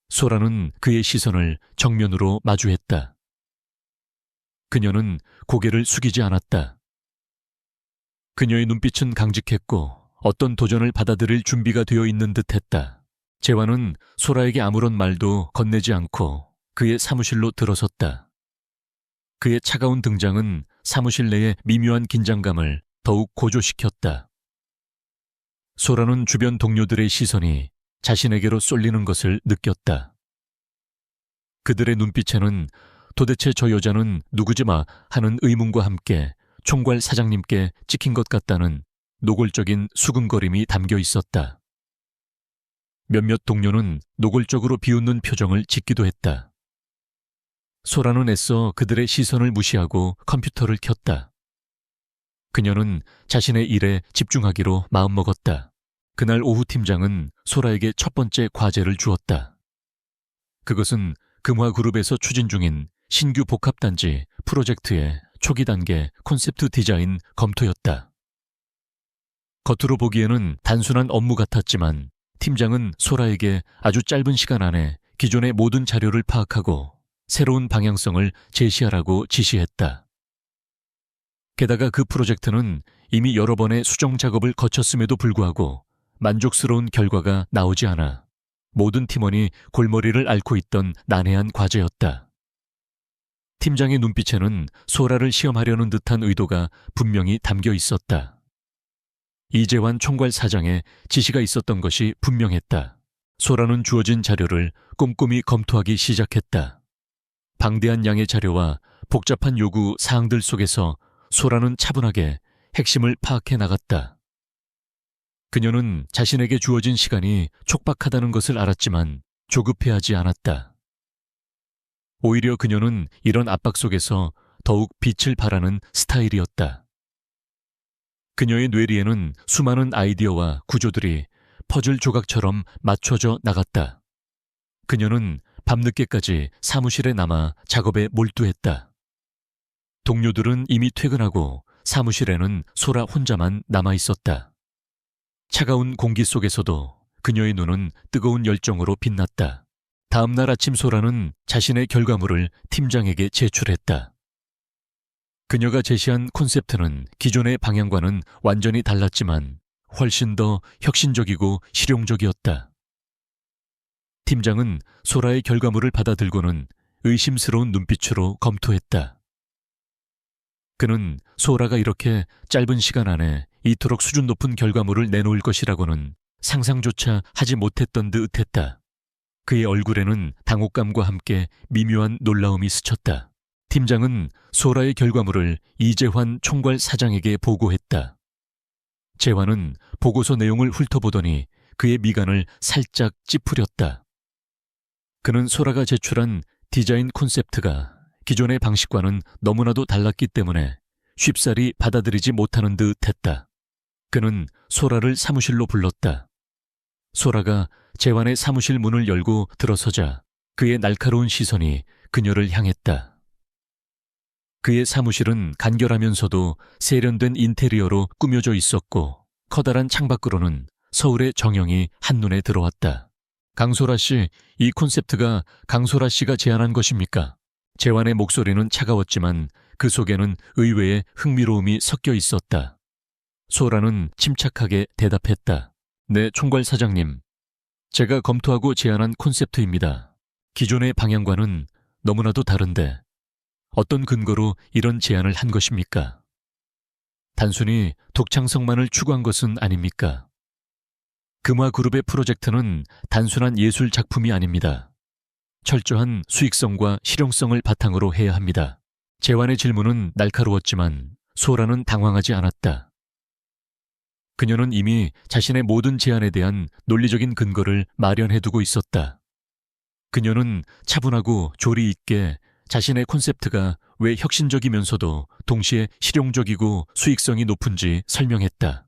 소라는 그의 시선을 정면으로 마주했다. 그녀는 고개를 숙이지 않았다. 그녀의 눈빛은 강직했고 어떤 도전을 받아들일 준비가 되어 있는 듯했다. 재환은 소라에게 아무런 말도 건네지 않고 그의 사무실로 들어섰다. 그의 차가운 등장은 사무실 내의 미묘한 긴장감을 더욱 고조시켰다. 소라는 주변 동료들의 시선이 자신에게로 쏠리는 것을 느꼈다. 그들의 눈빛에는 도대체 저 여자는 누구지마 하는 의문과 함께 총괄 사장님께 찍힌 것 같다는 노골적인 수근거림이 담겨 있었다. 몇몇 동료는 노골적으로 비웃는 표정을 짓기도 했다. 소라는 애써 그들의 시선을 무시하고 컴퓨터를 켰다. 그녀는 자신의 일에 집중하기로 마음먹었다. 그날 오후 팀장은 소라에게 첫 번째 과제를 주었다. 그것은 금화그룹에서 추진 중인 신규 복합단지 프로젝트의 초기 단계 콘셉트 디자인 검토였다. 겉으로 보기에는 단순한 업무 같았지만 팀장은 소라에게 아주 짧은 시간 안에 기존의 모든 자료를 파악하고 새로운 방향성을 제시하라고 지시했다. 게다가 그 프로젝트는 이미 여러 번의 수정 작업을 거쳤음에도 불구하고 만족스러운 결과가 나오지 않아 모든 팀원이 골머리를 앓고 있던 난해한 과제였다. 팀장의 눈빛에는 소라를 시험하려는 듯한 의도가 분명히 담겨 있었다. 이재환 총괄 사장의 지시가 있었던 것이 분명했다. 소라는 주어진 자료를 꼼꼼히 검토하기 시작했다. 방대한 양의 자료와 복잡한 요구 사항들 속에서 소라는 차분하게 핵심을 파악해 나갔다. 그녀는 자신에게 주어진 시간이 촉박하다는 것을 알았지만 조급해하지 않았다. 오히려 그녀는 이런 압박 속에서 더욱 빛을 발하는 스타일이었다. 그녀의 뇌리에는 수많은 아이디어와 구조들이 퍼즐 조각처럼 맞춰져 나갔다. 그녀는 밤늦게까지 사무실에 남아 작업에 몰두했다. 동료들은 이미 퇴근하고 사무실에는 소라 혼자만 남아 있었다. 차가운 공기 속에서도 그녀의 눈은 뜨거운 열정으로 빛났다. 다음 날 아침 소라는 자신의 결과물을 팀장에게 제출했다. 그녀가 제시한 콘셉트는 기존의 방향과는 완전히 달랐지만 훨씬 더 혁신적이고 실용적이었다. 팀장은 소라의 결과물을 받아들고는 의심스러운 눈빛으로 검토했다. 그는 소라가 이렇게 짧은 시간 안에 이토록 수준 높은 결과물을 내놓을 것이라고는 상상조차 하지 못했던 듯 했다. 그의 얼굴에는 당혹감과 함께 미묘한 놀라움이 스쳤다. 팀장은 소라의 결과물을 이재환 총괄 사장에게 보고했다. 재환은 보고서 내용을 훑어보더니 그의 미간을 살짝 찌푸렸다. 그는 소라가 제출한 디자인 콘셉트가 기존의 방식과는 너무나도 달랐기 때문에 쉽사리 받아들이지 못하는 듯 했다. 그는 소라를 사무실로 불렀다. 소라가 재환의 사무실 문을 열고 들어서자 그의 날카로운 시선이 그녀를 향했다. 그의 사무실은 간결하면서도 세련된 인테리어로 꾸며져 있었고 커다란 창밖으로는 서울의 정영이 한눈에 들어왔다. 강소라 씨, 이 콘셉트가 강소라 씨가 제안한 것입니까? 재환의 목소리는 차가웠지만 그 속에는 의외의 흥미로움이 섞여 있었다. 소라는 침착하게 대답했다. 네, 총괄 사장님. 제가 검토하고 제안한 콘셉트입니다. 기존의 방향과는 너무나도 다른데 어떤 근거로 이런 제안을 한 것입니까? 단순히 독창성만을 추구한 것은 아닙니까? 금화그룹의 프로젝트는 단순한 예술 작품이 아닙니다. 철저한 수익성과 실용성을 바탕으로 해야 합니다. 재환의 질문은 날카로웠지만 소라는 당황하지 않았다. 그녀는 이미 자신의 모든 제안에 대한 논리적인 근거를 마련해두고 있었다. 그녀는 차분하고 조리 있게 자신의 콘셉트가 왜 혁신적이면서도 동시에 실용적이고 수익성이 높은지 설명했다.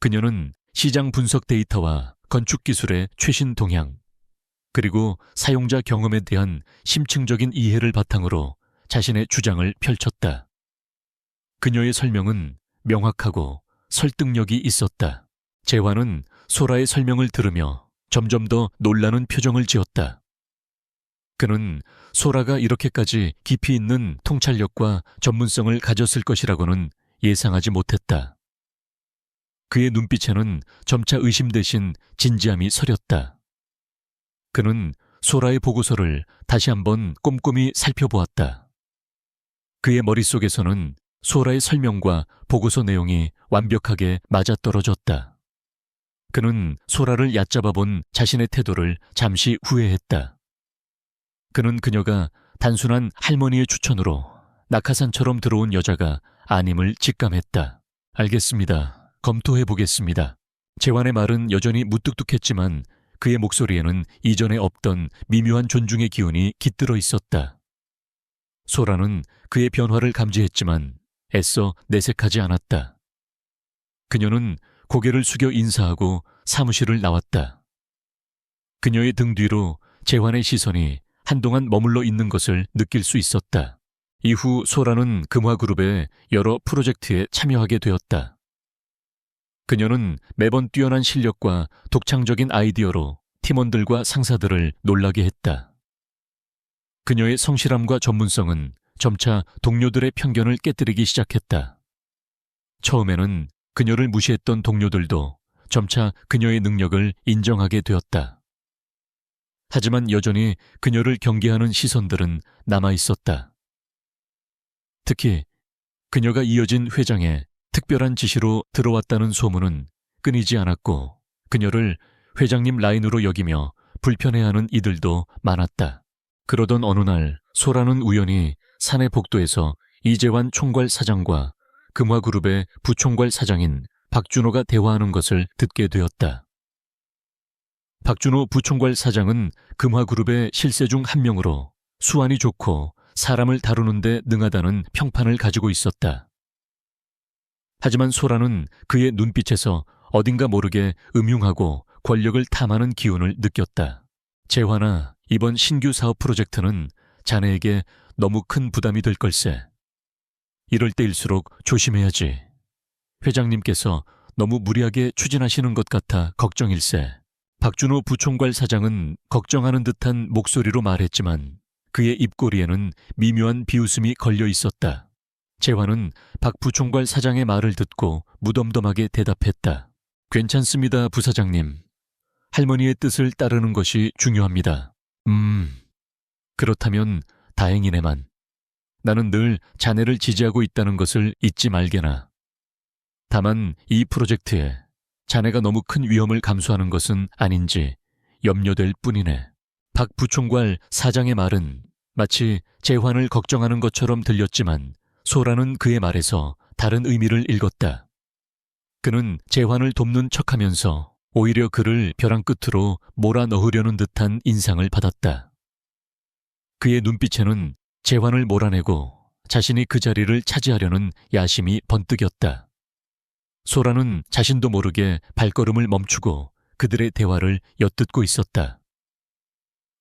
그녀는 시장 분석 데이터와 건축 기술의 최신 동향, 그리고 사용자 경험에 대한 심층적인 이해를 바탕으로 자신의 주장을 펼쳤다. 그녀의 설명은 명확하고 설득력이 있었다. 재환은 소라의 설명을 들으며 점점 더 놀라는 표정을 지었다. 그는 소라가 이렇게까지 깊이 있는 통찰력과 전문성을 가졌을 것이라고는 예상하지 못했다. 그의 눈빛에는 점차 의심 대신 진지함이 서렸다. 그는 소라의 보고서를 다시 한번 꼼꼼히 살펴보았다. 그의 머릿속에서는 소라의 설명과 보고서 내용이 완벽하게 맞아떨어졌다. 그는 소라를 얕잡아 본 자신의 태도를 잠시 후회했다. 그는 그녀가 단순한 할머니의 추천으로 낙하산처럼 들어온 여자가 아님을 직감했다. 알겠습니다. 검토해 보겠습니다. 재환의 말은 여전히 무뚝뚝했지만 그의 목소리에는 이전에 없던 미묘한 존중의 기운이 깃들어 있었다. 소라는 그의 변화를 감지했지만 애써 내색하지 않았다. 그녀는 고개를 숙여 인사하고 사무실을 나왔다. 그녀의 등 뒤로 재환의 시선이 한동안 머물러 있는 것을 느낄 수 있었다. 이후 소라는 금화그룹의 여러 프로젝트에 참여하게 되었다. 그녀는 매번 뛰어난 실력과 독창적인 아이디어로 팀원들과 상사들을 놀라게 했다. 그녀의 성실함과 전문성은 점차 동료들의 편견을 깨뜨리기 시작했다. 처음에는 그녀를 무시했던 동료들도 점차 그녀의 능력을 인정하게 되었다. 하지만 여전히 그녀를 경계하는 시선들은 남아있었다. 특히 그녀가 이어진 회장에 특별한 지시로 들어왔다는 소문은 끊이지 않았고 그녀를 회장님 라인으로 여기며 불편해하는 이들도 많았다. 그러던 어느 날 소라는 우연히 사내 복도에서 이재환 총괄 사장과 금화그룹의 부총괄 사장인 박준호가 대화하는 것을 듣게 되었다. 박준호 부총괄 사장은 금화그룹의 실세 중 한 명으로 수완이 좋고 사람을 다루는 데 능하다는 평판을 가지고 있었다. 하지만 소라는 그의 눈빛에서 어딘가 모르게 음흉하고 권력을 탐하는 기운을 느꼈다. 재환아, 이번 신규 사업 프로젝트는 자네에게 너무 큰 부담이 될 걸세. 이럴 때일수록 조심해야지. 회장님께서 너무 무리하게 추진하시는 것 같아 걱정일세. 박준호 부총괄 사장은 걱정하는 듯한 목소리로 말했지만 그의 입꼬리에는 미묘한 비웃음이 걸려 있었다. 재환은 박 부총괄 사장의 말을 듣고 무덤덤하게 대답했다. 괜찮습니다, 부사장님. 할머니의 뜻을 따르는 것이 중요합니다. 그렇다면 다행이네만. 나는 늘 자네를 지지하고 있다는 것을 잊지 말게나. 다만 이 프로젝트에 자네가 너무 큰 위험을 감수하는 것은 아닌지 염려될 뿐이네. 박 부총괄 사장의 말은 마치 재환을 걱정하는 것처럼 들렸지만 소라는 그의 말에서 다른 의미를 읽었다. 그는 재환을 돕는 척하면서 오히려 그를 벼랑 끝으로 몰아넣으려는 듯한 인상을 받았다. 그의 눈빛에는 재환을 몰아내고 자신이 그 자리를 차지하려는 야심이 번뜩였다. 소라는 자신도 모르게 발걸음을 멈추고 그들의 대화를 엿듣고 있었다.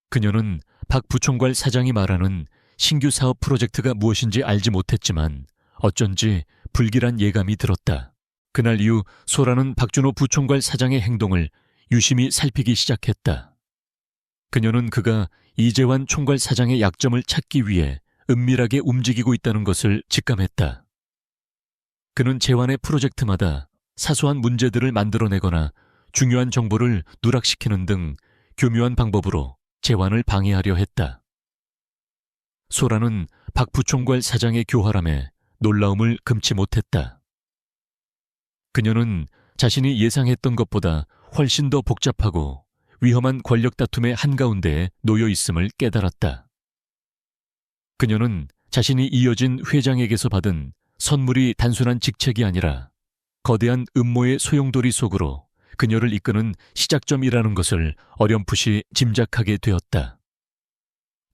그녀는 박 부총괄 사장이 말하는 신규 사업 프로젝트가 무엇인지 알지 못했지만 어쩐지 불길한 예감이 들었다. 그날 이후 소라는 박준호 부총괄 사장의 행동을 유심히 살피기 시작했다. 그녀는 그가 이재환 총괄 사장의 약점을 찾기 위해 은밀하게 움직이고 있다는 것을 직감했다. 그는 재환의 프로젝트마다 사소한 문제들을 만들어내거나 중요한 정보를 누락시키는 등 교묘한 방법으로 재환을 방해하려 했다. 소라는 박 부총괄 사장의 교활함에 놀라움을 금치 못했다. 그녀는 자신이 예상했던 것보다 훨씬 더 복잡하고 위험한 권력 다툼의 한가운데에 놓여 있음을 깨달았다. 그녀는 자신이 이어진 회장에게서 받은 선물이 단순한 직책이 아니라 거대한 음모의 소용돌이 속으로 그녀를 이끄는 시작점이라는 것을 어렴풋이 짐작하게 되었다.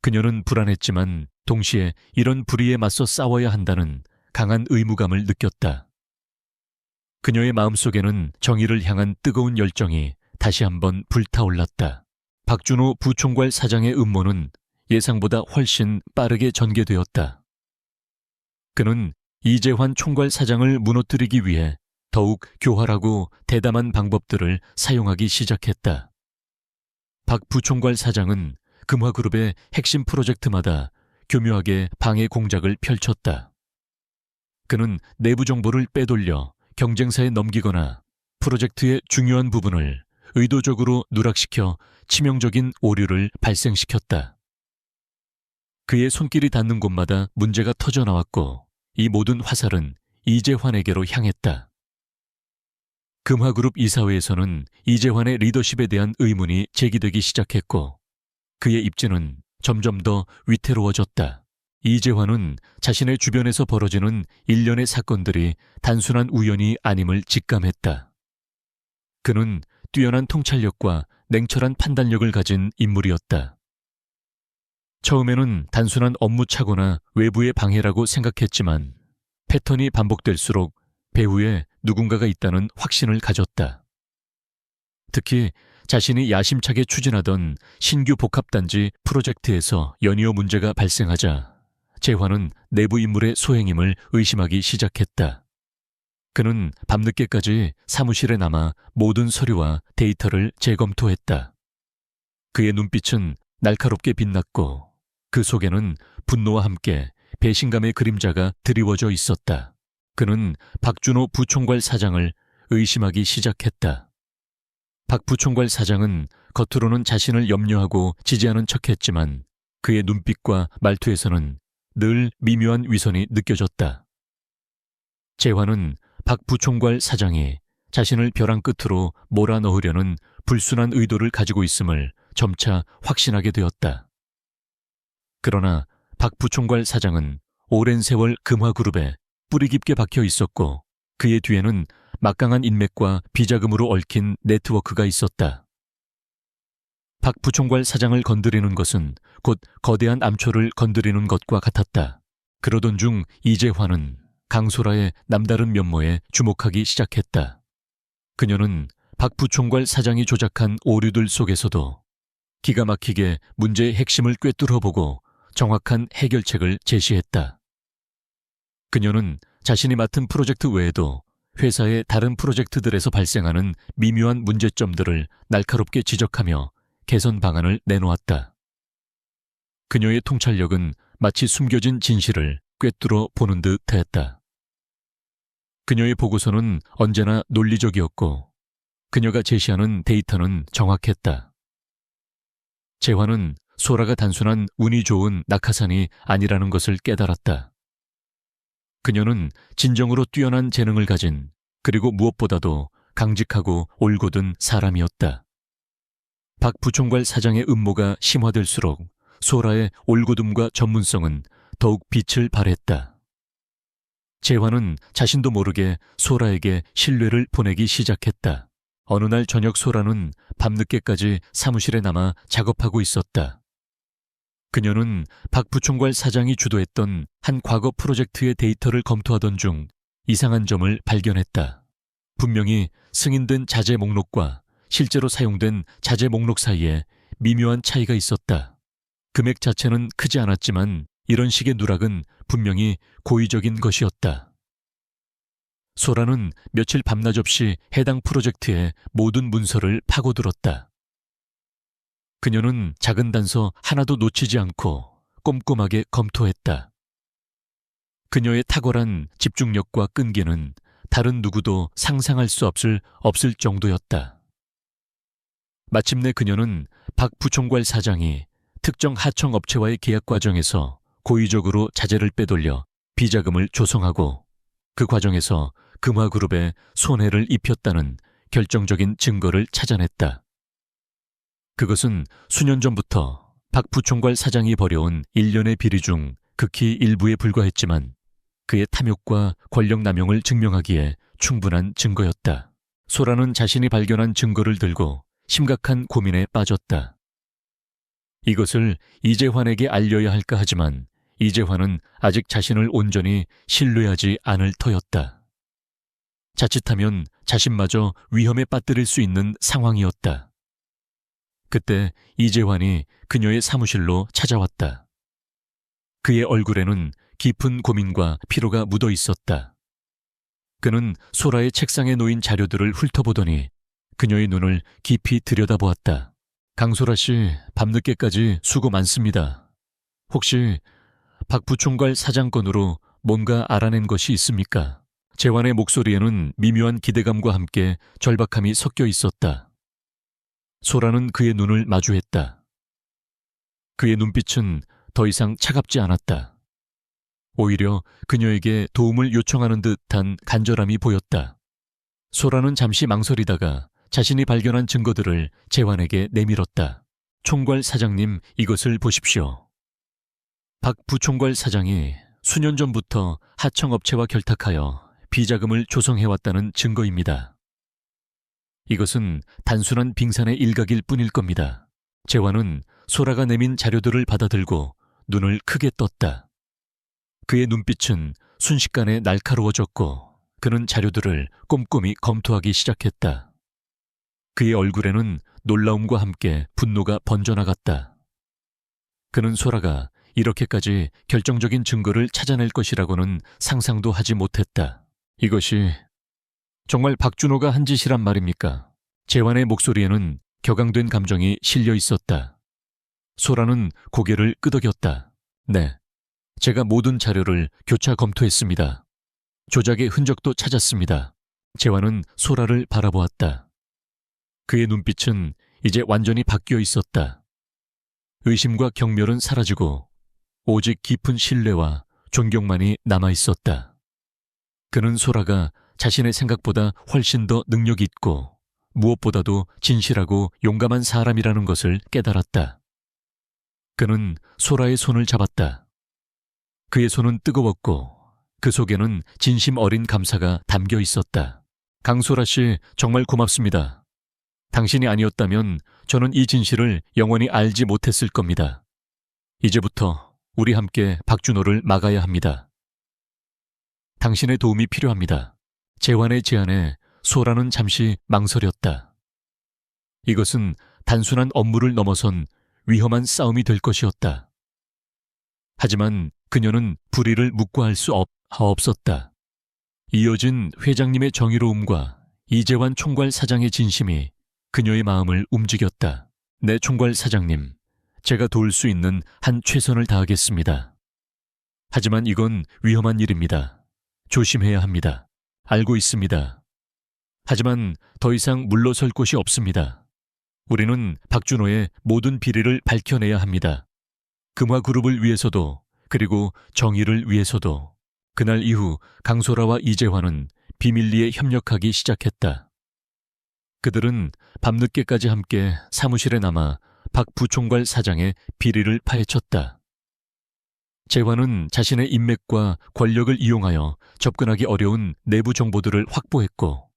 그녀는 불안했지만 동시에 이런 불의에 맞서 싸워야 한다는 강한 의무감을 느꼈다. 그녀의 마음속에는 정의를 향한 뜨거운 열정이 다시 한번 불타올랐다. 박준호 부총괄 사장의 음모는 예상보다 훨씬 빠르게 전개되었다. 그는 이재환 총괄 사장을 무너뜨리기 위해 더욱 교활하고 대담한 방법들을 사용하기 시작했다. 박 부총괄 사장은 금화그룹의 핵심 프로젝트마다 교묘하게 방해 공작을 펼쳤다. 그는 내부 정보를 빼돌려 경쟁사에 넘기거나 프로젝트의 중요한 부분을 의도적으로 누락시켜 치명적인 오류를 발생시켰다. 그의 손길이 닿는 곳마다 문제가 터져나왔고 이 모든 화살은 이재환에게로 향했다. 금화그룹 이사회에서는 이재환의 리더십에 대한 의문이 제기되기 시작했고 그의 입지는 점점 더 위태로워졌다. 이재환은 자신의 주변에서 벌어지는 일련의 사건들이 단순한 우연이 아님을 직감했다. 그는 뛰어난 통찰력과 냉철한 판단력을 가진 인물이었다. 처음에는 단순한 업무 착오나 외부의 방해라고 생각했지만 패턴이 반복될수록 배후에 누군가가 있다는 확신을 가졌다. 특히 자신이 야심차게 추진하던 신규 복합단지 프로젝트에서 연이어 문제가 발생하자 재환은 내부 인물의 소행임을 의심하기 시작했다. 그는 밤늦게까지 사무실에 남아 모든 서류와 데이터를 재검토했다. 그의 눈빛은 날카롭게 빛났고 그 속에는 분노와 함께 배신감의 그림자가 드리워져 있었다. 그는 박준호 부총괄 사장을 의심하기 시작했다. 박 부총괄 사장은 겉으로는 자신을 염려하고 지지하는 척했지만 그의 눈빛과 말투에서는 늘 미묘한 위선이 느껴졌다. 재환은 박 부총괄 사장이 자신을 벼랑 끝으로 몰아넣으려는 불순한 의도를 가지고 있음을 점차 확신하게 되었다. 그러나 박 부총괄 사장은 오랜 세월 금화그룹에 뿌리 깊게 박혀 있었고 그의 뒤에는 막강한 인맥과 비자금으로 얽힌 네트워크가 있었다. 박 부총괄 사장을 건드리는 것은 곧 거대한 암초를 건드리는 것과 같았다. 그러던 중 이재환은 강소라의 남다른 면모에 주목하기 시작했다. 그녀는 박 부총괄 사장이 조작한 오류들 속에서도 기가 막히게 문제의 핵심을 꿰뚫어보고 정확한 해결책을 제시했다. 그녀는 자신이 맡은 프로젝트 외에도 회사의 다른 프로젝트들에서 발생하는 미묘한 문제점들을 날카롭게 지적하며 개선 방안을 내놓았다. 그녀의 통찰력은 마치 숨겨진 진실을 꿰뚫어 보는 듯 했다. 그녀의 보고서는 언제나 논리적이었고 그녀가 제시하는 데이터는 정확했다. 재환은 소라가 단순한 운이 좋은 낙하산이 아니라는 것을 깨달았다. 그녀는 진정으로 뛰어난 재능을 가진 그리고 무엇보다도 강직하고 올곧은 사람이었다. 박 부총괄 사장의 음모가 심화될수록 소라의 올곧음과 전문성은 더욱 빛을 발했다. 재환은 자신도 모르게 소라에게 신뢰를 보내기 시작했다. 어느 날 저녁 소라는 밤늦게까지 사무실에 남아 작업하고 있었다. 그녀는 박 부총괄 사장이 주도했던 한 과거 프로젝트의 데이터를 검토하던 중 이상한 점을 발견했다. 분명히 승인된 자재 목록과 실제로 사용된 자재 목록 사이에 미묘한 차이가 있었다. 금액 자체는 크지 않았지만 이런 식의 누락은 분명히 고의적인 것이었다. 소라는 며칠 밤낮 없이 해당 프로젝트의 모든 문서를 파고들었다. 그녀는 작은 단서 하나도 놓치지 않고 꼼꼼하게 검토했다. 그녀의 탁월한 집중력과 끈기는 다른 누구도 상상할 수 없을 정도였다. 마침내 그녀는 박 부총괄 사장이 특정 하청업체와의 계약 과정에서 고의적으로 자재를 빼돌려 비자금을 조성하고 그 과정에서 금화그룹에 손해를 입혔다는 결정적인 증거를 찾아냈다. 그것은 수년 전부터 박 부총괄 사장이 벌여온 일련의 비리 중 극히 일부에 불과했지만 그의 탐욕과 권력 남용을 증명하기에 충분한 증거였다. 소라는 자신이 발견한 증거를 들고 심각한 고민에 빠졌다. 이것을 이재환에게 알려야 할까 하지만 이재환은 아직 자신을 온전히 신뢰하지 않을 터였다. 자칫하면 자신마저 위험에 빠뜨릴 수 있는 상황이었다. 그때 이재환이 그녀의 사무실로 찾아왔다. 그의 얼굴에는 깊은 고민과 피로가 묻어 있었다. 그는 소라의 책상에 놓인 자료들을 훑어보더니 그녀의 눈을 깊이 들여다보았다. 강소라 씨, 밤늦게까지 수고 많습니다. 혹시 박 부총괄 사장 건으로 뭔가 알아낸 것이 있습니까? 재환의 목소리에는 미묘한 기대감과 함께 절박함이 섞여 있었다. 소라는 그의 눈을 마주했다. 그의 눈빛은 더 이상 차갑지 않았다. 오히려 그녀에게 도움을 요청하는 듯한 간절함이 보였다. 소라는 잠시 망설이다가 자신이 발견한 증거들을 재환에게 내밀었다. 총괄 사장님, 이것을 보십시오. 박 부총괄 사장이 수년 전부터 하청업체와 결탁하여 비자금을 조성해왔다는 증거입니다. 이것은 단순한 빙산의 일각일 뿐일 겁니다. 재환은 소라가 내민 자료들을 받아들고 눈을 크게 떴다. 그의 눈빛은 순식간에 날카로워졌고 그는 자료들을 꼼꼼히 검토하기 시작했다. 그의 얼굴에는 놀라움과 함께 분노가 번져나갔다. 그는 소라가 이렇게까지 결정적인 증거를 찾아낼 것이라고는 상상도 하지 못했다. 이것이 정말 박준호가 한 짓이란 말입니까? 재환의 목소리에는 격앙된 감정이 실려 있었다. 소라는 고개를 끄덕였다. 네, 제가 모든 자료를 교차 검토했습니다. 조작의 흔적도 찾았습니다. 재환은 소라를 바라보았다. 그의 눈빛은 이제 완전히 바뀌어 있었다. 의심과 경멸은 사라지고 오직 깊은 신뢰와 존경만이 남아 있었다. 그는 소라가 자신의 생각보다 훨씬 더 능력 있고 무엇보다도 진실하고 용감한 사람이라는 것을 깨달았다. 그는 소라의 손을 잡았다. 그의 손은 뜨거웠고 그 속에는 진심 어린 감사가 담겨 있었다. 강소라 씨, 정말 고맙습니다. 당신이 아니었다면 저는 이 진실을 영원히 알지 못했을 겁니다. 이제부터 우리 함께 박준호를 막아야 합니다. 당신의 도움이 필요합니다. 재환의 제안에 소라는 잠시 망설였다. 이것은 단순한 업무를 넘어선 위험한 싸움이 될 것이었다. 하지만 그녀는 불의를 묵과할 수 없었다. 이어진 회장님의 정의로움과 이재환 총괄 사장의 진심이 그녀의 마음을 움직였다. 네, 총괄 사장님. 제가 도울 수 있는 한 최선을 다하겠습니다. 하지만 이건 위험한 일입니다. 조심해야 합니다. 알고 있습니다. 하지만 더 이상 물러설 곳이 없습니다. 우리는 박준호의 모든 비리를 밝혀내야 합니다. 금화그룹을 위해서도 그리고 정의를 위해서도. 그날 이후 강소라와 이재환은 비밀리에 협력하기 시작했다. 그들은 밤늦게까지 함께 사무실에 남아 박 부총괄 사장의 비리를 파헤쳤다. 재환은 자신의 인맥과 권력을 이용하여 접근하기 어려운 내부 정보들을 확보했고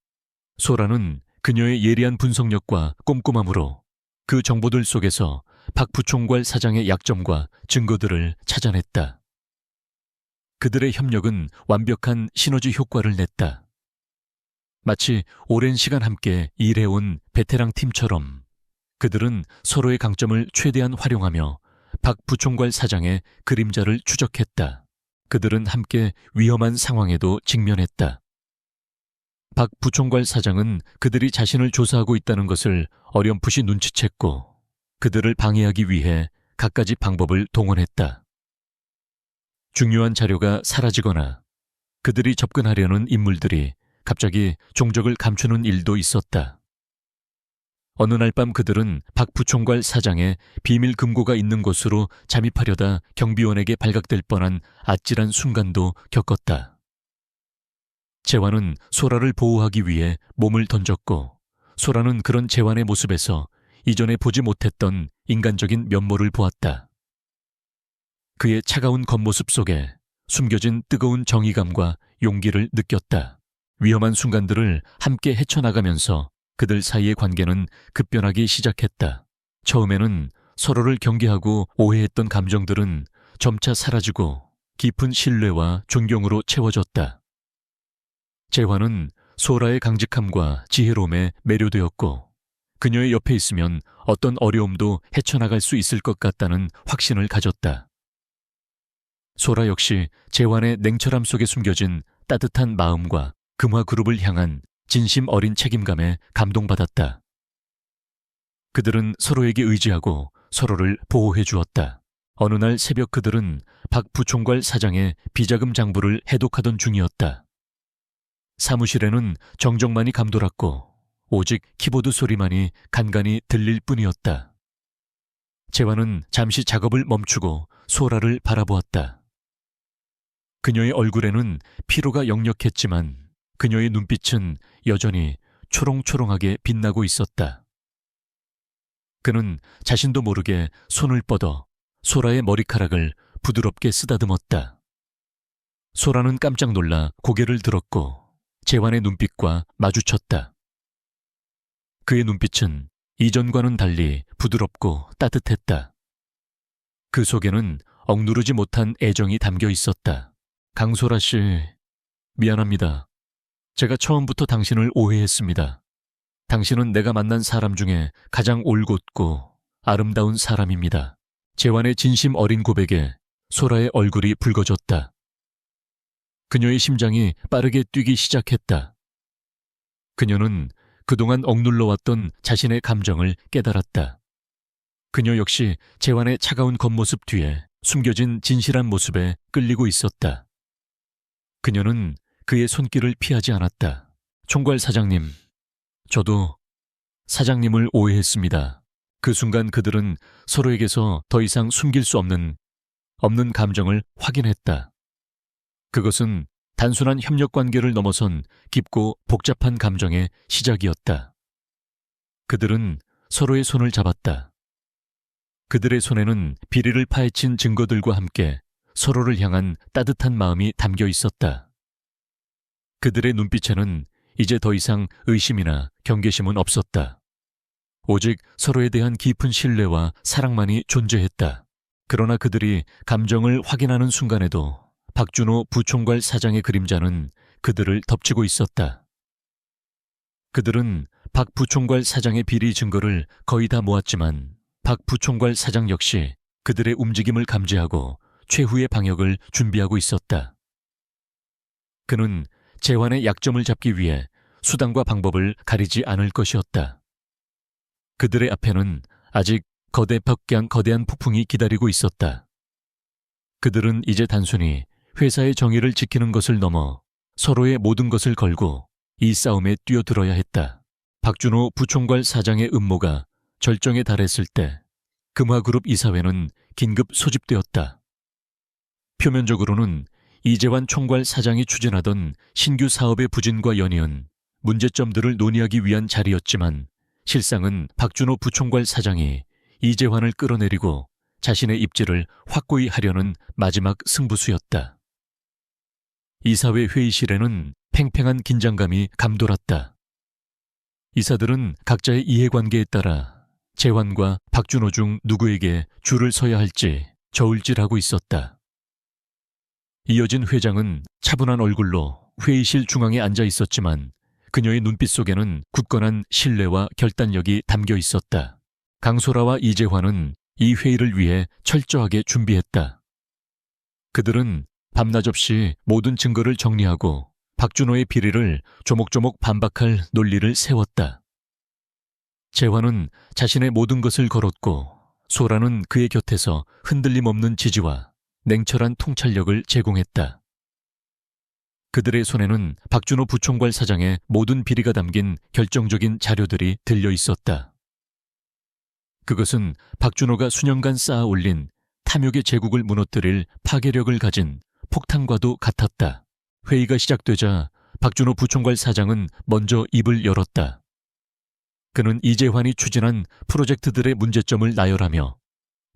소라는 그녀의 예리한 분석력과 꼼꼼함으로 그 정보들 속에서 박 부총괄 사장의 약점과 증거들을 찾아냈다. 그들의 협력은 완벽한 시너지 효과를 냈다. 마치 오랜 시간 함께 일해온 베테랑 팀처럼 그들은 서로의 강점을 최대한 활용하며 박 부총괄 사장의 그림자를 추적했다. 그들은 함께 위험한 상황에도 직면했다. 박 부총괄 사장은 그들이 자신을 조사하고 있다는 것을 어렴풋이 눈치챘고 그들을 방해하기 위해 갖가지 방법을 동원했다. 중요한 자료가 사라지거나 그들이 접근하려는 인물들이 갑자기 종적을 감추는 일도 있었다. 어느 날 밤 그들은 박 부총괄 사장의 비밀 금고가 있는 곳으로 잠입하려다 경비원에게 발각될 뻔한 아찔한 순간도 겪었다. 재환은 소라를 보호하기 위해 몸을 던졌고 소라는 그런 재환의 모습에서 이전에 보지 못했던 인간적인 면모를 보았다. 그의 차가운 겉모습 속에 숨겨진 뜨거운 정의감과 용기를 느꼈다. 위험한 순간들을 함께 헤쳐나가면서 그들 사이의 관계는 급변하기 시작했다. 처음에는 서로를 경계하고 오해했던 감정들은 점차 사라지고 깊은 신뢰와 존경으로 채워졌다. 재환은 소라의 강직함과 지혜로움에 매료되었고 그녀의 옆에 있으면 어떤 어려움도 헤쳐나갈 수 있을 것 같다는 확신을 가졌다. 소라 역시 재환의 냉철함 속에 숨겨진 따뜻한 마음과 금화그룹을 향한 진심 어린 책임감에 감동받았다. 그들은 서로에게 의지하고 서로를 보호해 주었다. 어느 날 새벽 그들은 박 부총괄 사장의 비자금 장부를 해독하던 중이었다. 사무실에는 정적만이 감돌았고 오직 키보드 소리만이 간간히 들릴 뿐이었다. 재환은 잠시 작업을 멈추고 소라를 바라보았다. 그녀의 얼굴에는 피로가 역력했지만 그녀의 눈빛은 여전히 초롱초롱하게 빛나고 있었다. 그는 자신도 모르게 손을 뻗어 소라의 머리카락을 부드럽게 쓰다듬었다. 소라는 깜짝 놀라 고개를 들었고 재환의 눈빛과 마주쳤다. 그의 눈빛은 이전과는 달리 부드럽고 따뜻했다. 그 속에는 억누르지 못한 애정이 담겨 있었다. 강소라 씨, 미안합니다. 제가 처음부터 당신을 오해했습니다. 당신은 내가 만난 사람 중에 가장 올곧고 아름다운 사람입니다. 재환의 진심 어린 고백에 소라의 얼굴이 붉어졌다. 그녀의 심장이 빠르게 뛰기 시작했다. 그녀는 그동안 억눌러왔던 자신의 감정을 깨달았다. 그녀 역시 재환의 차가운 겉모습 뒤에 숨겨진 진실한 모습에 끌리고 있었다. 그녀는 그의 손길을 피하지 않았다. 총괄 사장님, 저도 사장님을 오해했습니다. 그 순간 그들은 서로에게서 더 이상 숨길 수 없는 감정을 확인했다. 그것은 단순한 협력 관계를 넘어선 깊고 복잡한 감정의 시작이었다. 그들은 서로의 손을 잡았다. 그들의 손에는 비리를 파헤친 증거들과 함께 서로를 향한 따뜻한 마음이 담겨 있었다. 그들의 눈빛에는 이제 더 이상 의심이나 경계심은 없었다. 오직 서로에 대한 깊은 신뢰와 사랑만이 존재했다. 그러나 그들이 감정을 확인하는 순간에도 박준호 부총괄 사장의 그림자는 그들을 덮치고 있었다. 그들은 박 부총괄 사장의 비리 증거를 거의 다 모았지만 박 부총괄 사장 역시 그들의 움직임을 감지하고 최후의 방역을 준비하고 있었다. 그는 재환의 약점을 잡기 위해 수단과 방법을 가리지 않을 것이었다. 그들의 앞에는 아직 거대한 폭풍이 기다리고 있었다. 그들은 이제 단순히 회사의 정의를 지키는 것을 넘어 서로의 모든 것을 걸고 이 싸움에 뛰어들어야 했다. 박준호 부총괄 사장의 음모가 절정에 달했을 때 금화그룹 이사회는 긴급 소집되었다. 표면적으로는 이재환 총괄 사장이 추진하던 신규 사업의 부진과 연이은 문제점들을 논의하기 위한 자리였지만 실상은 박준호 부총괄 사장이 이재환을 끌어내리고 자신의 입지를 확고히 하려는 마지막 승부수였다. 이사회 회의실에는 팽팽한 긴장감이 감돌았다. 이사들은 각자의 이해관계에 따라 재환과 박준호 중 누구에게 줄을 서야 할지 저울질하고 있었다. 이어진 회장은 차분한 얼굴로 회의실 중앙에 앉아 있었지만 그녀의 눈빛 속에는 굳건한 신뢰와 결단력이 담겨 있었다. 강소라와 이재환은 이 회의를 위해 철저하게 준비했다. 그들은 밤낮 없이 모든 증거를 정리하고 박준호의 비리를 조목조목 반박할 논리를 세웠다. 재환은 자신의 모든 것을 걸었고 소라는 그의 곁에서 흔들림 없는 지지와 냉철한 통찰력을 제공했다. 그들의 손에는 박준호 부총괄 사장의 모든 비리가 담긴 결정적인 자료들이 들려 있었다. 그것은 박준호가 수년간 쌓아 올린 탐욕의 제국을 무너뜨릴 파괴력을 가진 폭탄과도 같았다. 회의가 시작되자 박준호 부총괄 사장은 먼저 입을 열었다. 그는 이재환이 추진한 프로젝트들의 문제점을 나열하며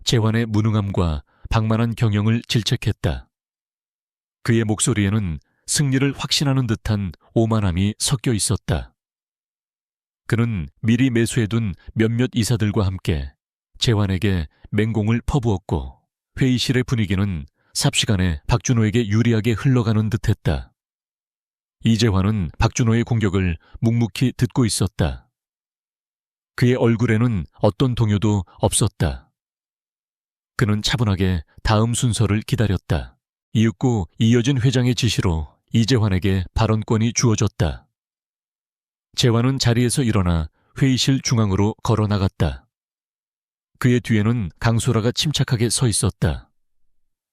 재환의 무능함과 방만한 경영을 질책했다. 그의 목소리에는 승리를 확신하는 듯한 오만함이 섞여 있었다. 그는 미리 매수해둔 몇몇 이사들과 함께 재환에게 맹공을 퍼부었고 회의실의 분위기는 삽시간에 박준호에게 유리하게 흘러가는 듯했다. 이재환은 박준호의 공격을 묵묵히 듣고 있었다. 그의 얼굴에는 어떤 동요도 없었다. 그는 차분하게 다음 순서를 기다렸다. 이윽고 이어진 회장의 지시로 이재환에게 발언권이 주어졌다. 재환은 자리에서 일어나 회의실 중앙으로 걸어 나갔다. 그의 뒤에는 강소라가 침착하게 서 있었다.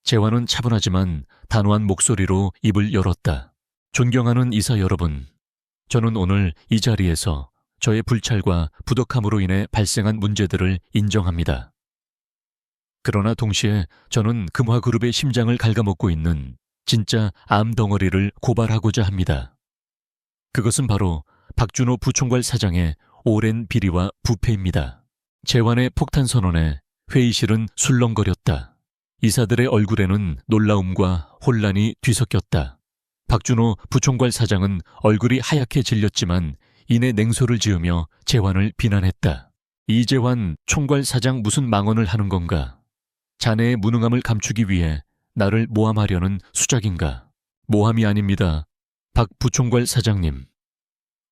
재환은 차분하지만 단호한 목소리로 입을 열었다. 존경하는 이사 여러분, 저는 오늘 이 자리에서 저의 불찰과 부덕함으로 인해 발생한 문제들을 인정합니다. 그러나 동시에 저는 금화그룹의 심장을 갉아먹고 있는 진짜 암덩어리를 고발하고자 합니다. 그것은 바로 박준호 부총괄 사장의 오랜 비리와 부패입니다. 재환의 폭탄 선언에 회의실은 술렁거렸다. 이사들의 얼굴에는 놀라움과 혼란이 뒤섞였다. 박준호 부총괄 사장은 얼굴이 하얗게 질렸지만 이내 냉소를 지으며 재환을 비난했다. 이재환 총괄 사장 무슨 망언을 하는 건가? 자네의 무능함을 감추기 위해 나를 모함하려는 수작인가? 모함이 아닙니다. 박 부총괄 사장님.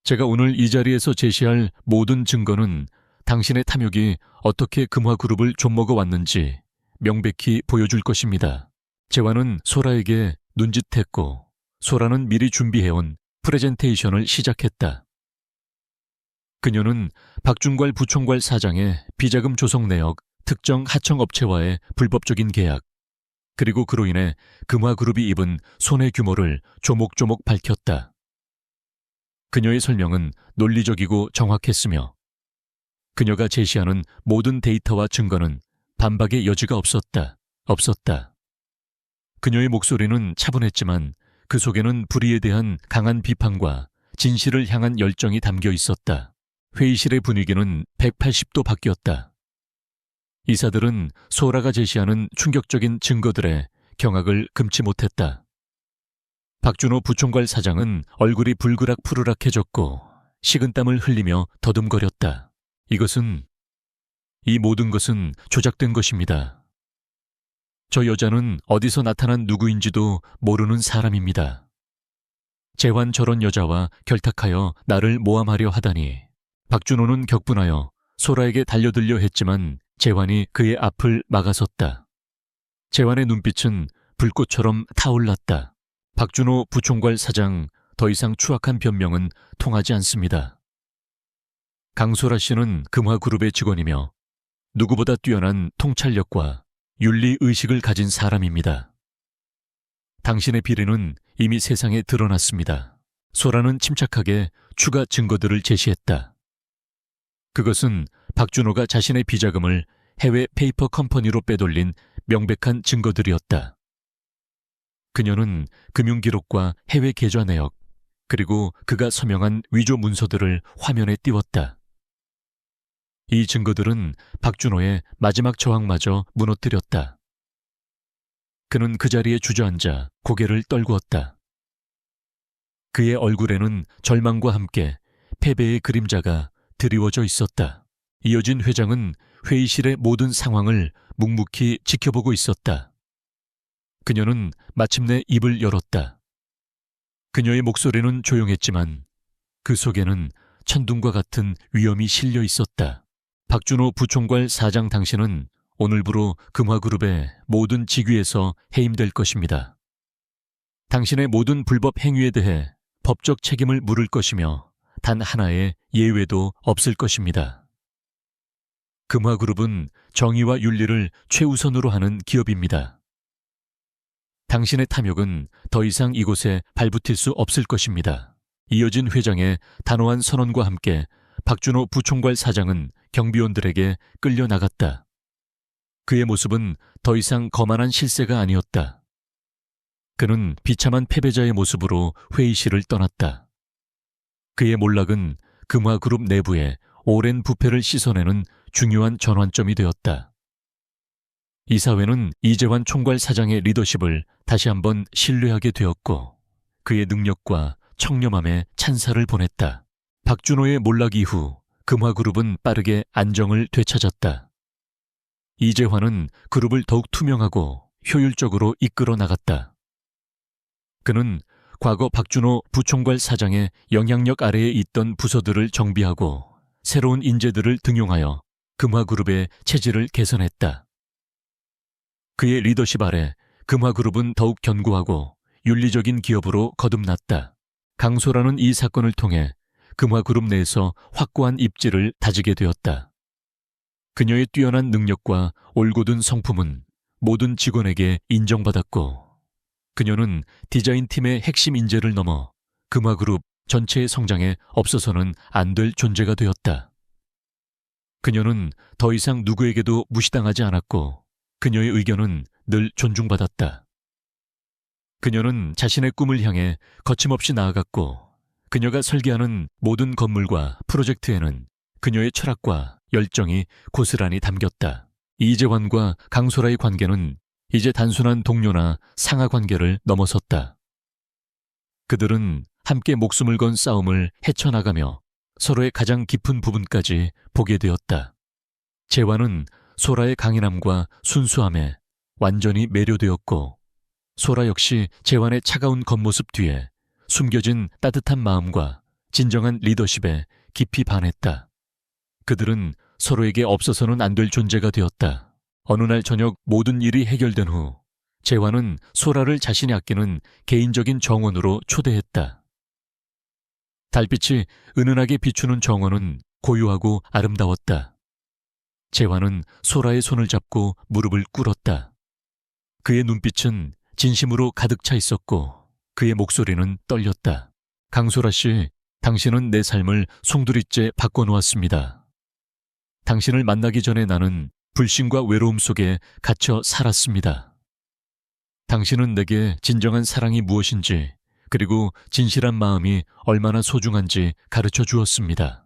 제가 오늘 이 자리에서 제시할 모든 증거는 당신의 탐욕이 어떻게 금화그룹을 좀먹어 왔는지 명백히 보여줄 것입니다. 재환은 소라에게 눈짓했고 소라는 미리 준비해온 프레젠테이션을 시작했다. 그녀는 박준괄 부총괄 사장의 비자금 조성 내역, 특정 하청업체와의 불법적인 계약, 그리고 그로 인해 금화그룹이 입은 손해 규모를 조목조목 밝혔다. 그녀의 설명은 논리적이고 정확했으며 그녀가 제시하는 모든 데이터와 증거는 반박의 여지가 없었다. 그녀의 목소리는 차분했지만 그 속에는 불의에 대한 강한 비판과 진실을 향한 열정이 담겨 있었다. 회의실의 분위기는 180도 바뀌었다. 이사들은 소라가 제시하는 충격적인 증거들에 경악을 금치 못했다. 박준호 부총괄 사장은 얼굴이 불그락 푸르락해졌고 식은땀을 흘리며 더듬거렸다. 이 모든 것은 조작된 것입니다. 저 여자는 어디서 나타난 누구인지도 모르는 사람입니다. 재환 저런 여자와 결탁하여 나를 모함하려 하다니. 박준호는 격분하여 소라에게 달려들려 했지만 재환이 그의 앞을 막아섰다. 재환의 눈빛은 불꽃처럼 타올랐다. 박준호 부총괄 사장, 더 이상 추악한 변명은 통하지 않습니다. 강소라 씨는 금화그룹의 직원이며 누구보다 뛰어난 통찰력과 윤리의식을 가진 사람입니다. 당신의 비리는 이미 세상에 드러났습니다. 소라는 침착하게 추가 증거들을 제시했다. 그것은 박준호가 자신의 비자금을 해외 페이퍼 컴퍼니로 빼돌린 명백한 증거들이었다. 그녀는 금융기록과 해외 계좌 내역, 그리고 그가 서명한 위조 문서들을 화면에 띄웠다. 이 증거들은 박준호의 마지막 저항마저 무너뜨렸다. 그는 그 자리에 주저앉아 고개를 떨구었다. 그의 얼굴에는 절망과 함께 패배의 그림자가 드리워져 있었다. 이어진 회장은 회의실의 모든 상황을 묵묵히 지켜보고 있었다. 그녀는 마침내 입을 열었다. 그녀의 목소리는 조용했지만 그 속에는 천둥과 같은 위험이 실려 있었다. 박준호 부총괄 사장, 당신은 오늘부로 금화그룹의 모든 직위에서 해임될 것입니다. 당신의 모든 불법 행위에 대해 법적 책임을 물을 것이며 단 하나의 예외도 없을 것입니다. 금화그룹은 정의와 윤리를 최우선으로 하는 기업입니다. 당신의 탐욕은 더 이상 이곳에 발붙일 수 없을 것입니다. 이어진 회장의 단호한 선언과 함께 박준호 부총괄 사장은 경비원들에게 끌려나갔다. 그의 모습은 더 이상 거만한 실세가 아니었다. 그는 비참한 패배자의 모습으로 회의실을 떠났다. 그의 몰락은 금화그룹 내부의 오랜 부패를 씻어내는 중요한 전환점이 되었다. 이사회는 이재환 총괄 사장의 리더십을 다시 한번 신뢰하게 되었고 그의 능력과 청렴함에 찬사를 보냈다. 박준호의 몰락 이후 금화그룹은 빠르게 안정을 되찾았다. 이재환은 그룹을 더욱 투명하고 효율적으로 이끌어 나갔다. 그는 과거 박준호 부총괄 사장의 영향력 아래에 있던 부서들을 정비하고 새로운 인재들을 등용하여 금화그룹의 체질을 개선했다. 그의 리더십 아래 금화그룹은 더욱 견고하고 윤리적인 기업으로 거듭났다. 강소라는 이 사건을 통해 금화그룹 내에서 확고한 입지를 다지게 되었다. 그녀의 뛰어난 능력과 올곧은 성품은 모든 직원에게 인정받았고 그녀는 디자인팀의 핵심 인재를 넘어 금화그룹 전체의 성장에 없어서는 안 될 존재가 되었다. 그녀는 더 이상 누구에게도 무시당하지 않았고 그녀의 의견은 늘 존중받았다. 그녀는 자신의 꿈을 향해 거침없이 나아갔고 그녀가 설계하는 모든 건물과 프로젝트에는 그녀의 철학과 열정이 고스란히 담겼다. 이재환과 강소라의 관계는 이제 단순한 동료나 상하 관계를 넘어섰다. 그들은 함께 목숨을 건 싸움을 헤쳐나가며 서로의 가장 깊은 부분까지 보게 되었다. 재환은 소라의 강인함과 순수함에 완전히 매료되었고 소라 역시 재환의 차가운 겉모습 뒤에 숨겨진 따뜻한 마음과 진정한 리더십에 깊이 반했다. 그들은 서로에게 없어서는 안 될 존재가 되었다. 어느 날 저녁 모든 일이 해결된 후 재환은 소라를 자신이 아끼는 개인적인 정원으로 초대했다. 달빛이 은은하게 비추는 정원은 고요하고 아름다웠다. 재환은 소라의 손을 잡고 무릎을 꿇었다. 그의 눈빛은 진심으로 가득 차 있었고 그의 목소리는 떨렸다. 강소라 씨, 당신은 내 삶을 송두리째 바꿔놓았습니다. 당신을 만나기 전에 나는 불신과 외로움 속에 갇혀 살았습니다. 당신은 내게 진정한 사랑이 무엇인지 그리고 진실한 마음이 얼마나 소중한지 가르쳐 주었습니다.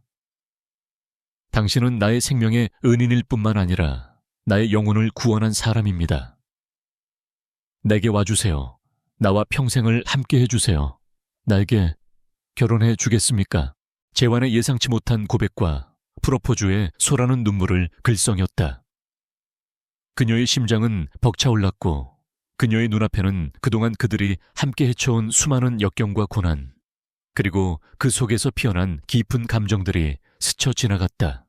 당신은 나의 생명의 은인일 뿐만 아니라 나의 영혼을 구원한 사람입니다. 내게 와주세요. 나와 평생을 함께 해주세요. 나에게 결혼해 주겠습니까? 재환의 예상치 못한 고백과 프로포즈에 소라는 눈물을 글썽였다. 그녀의 심장은 벅차올랐고 그녀의 눈앞에는 그동안 그들이 함께 헤쳐온 수많은 역경과 고난, 그리고 그 속에서 피어난 깊은 감정들이 스쳐 지나갔다.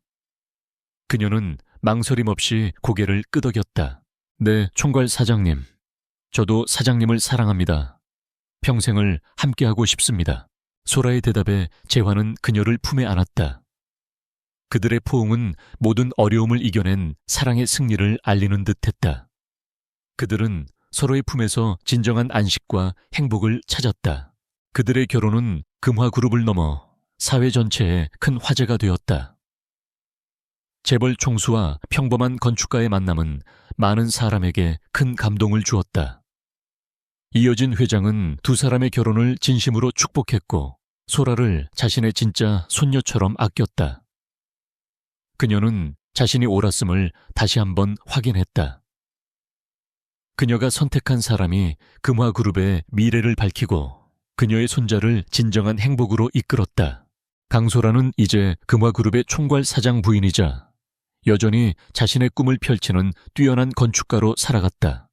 그녀는 망설임 없이 고개를 끄덕였다. 네, 총괄 사장님. 저도 사장님을 사랑합니다. 평생을 함께하고 싶습니다. 소라의 대답에 재환은 그녀를 품에 안았다. 그들의 포옹은 모든 어려움을 이겨낸 사랑의 승리를 알리는 듯했다. 그들은 서로의 품에서 진정한 안식과 행복을 찾았다. 그들의 결혼은 금화그룹을 넘어 사회 전체에 큰 화제가 되었다. 재벌 총수와 평범한 건축가의 만남은 많은 사람에게 큰 감동을 주었다. 이어진 회장은 두 사람의 결혼을 진심으로 축복했고 소라를 자신의 진짜 손녀처럼 아꼈다. 그녀는 자신이 옳았음을 다시 한번 확인했다. 그녀가 선택한 사람이 금화그룹의 미래를 밝히고 그녀의 손자를 진정한 행복으로 이끌었다. 강소라는 이제 금화그룹의 총괄 사장 부인이자 여전히 자신의 꿈을 펼치는 뛰어난 건축가로 살아갔다.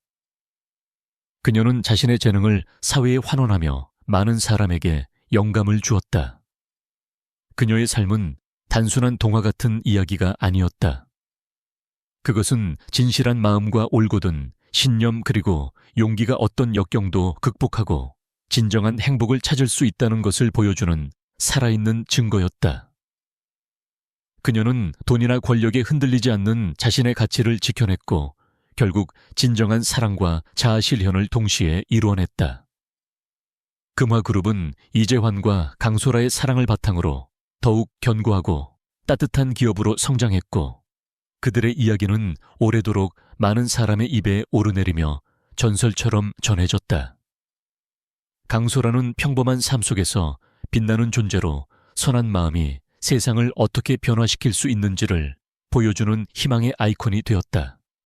그녀는 자신의 재능을 사회에 환원하며 많은 사람에게 영감을 주었다. 그녀의 삶은 단순한 동화 같은 이야기가 아니었다. 그것은 진실한 마음과 올곧은 신념 그리고 용기가 어떤 역경도 극복하고 진정한 행복을 찾을 수 있다는 것을 보여주는 살아있는 증거였다. 그녀는 돈이나 권력에 흔들리지 않는 자신의 가치를 지켜냈고 결국 진정한 사랑과 자아실현을 동시에 이루어냈다. 금화그룹은 이재환과 강소라의 사랑을 바탕으로 더욱 견고하고 따뜻한 기업으로 성장했고 그들의 이야기는 오래도록 많은 사람의 입에 오르내리며 전설처럼 전해졌다. 강소라는 평범한 삶 속에서 빛나는 존재로 선한 마음이 세상을 어떻게 변화시킬 수 있는지를 보여주는 희망의 아이콘이 되었다.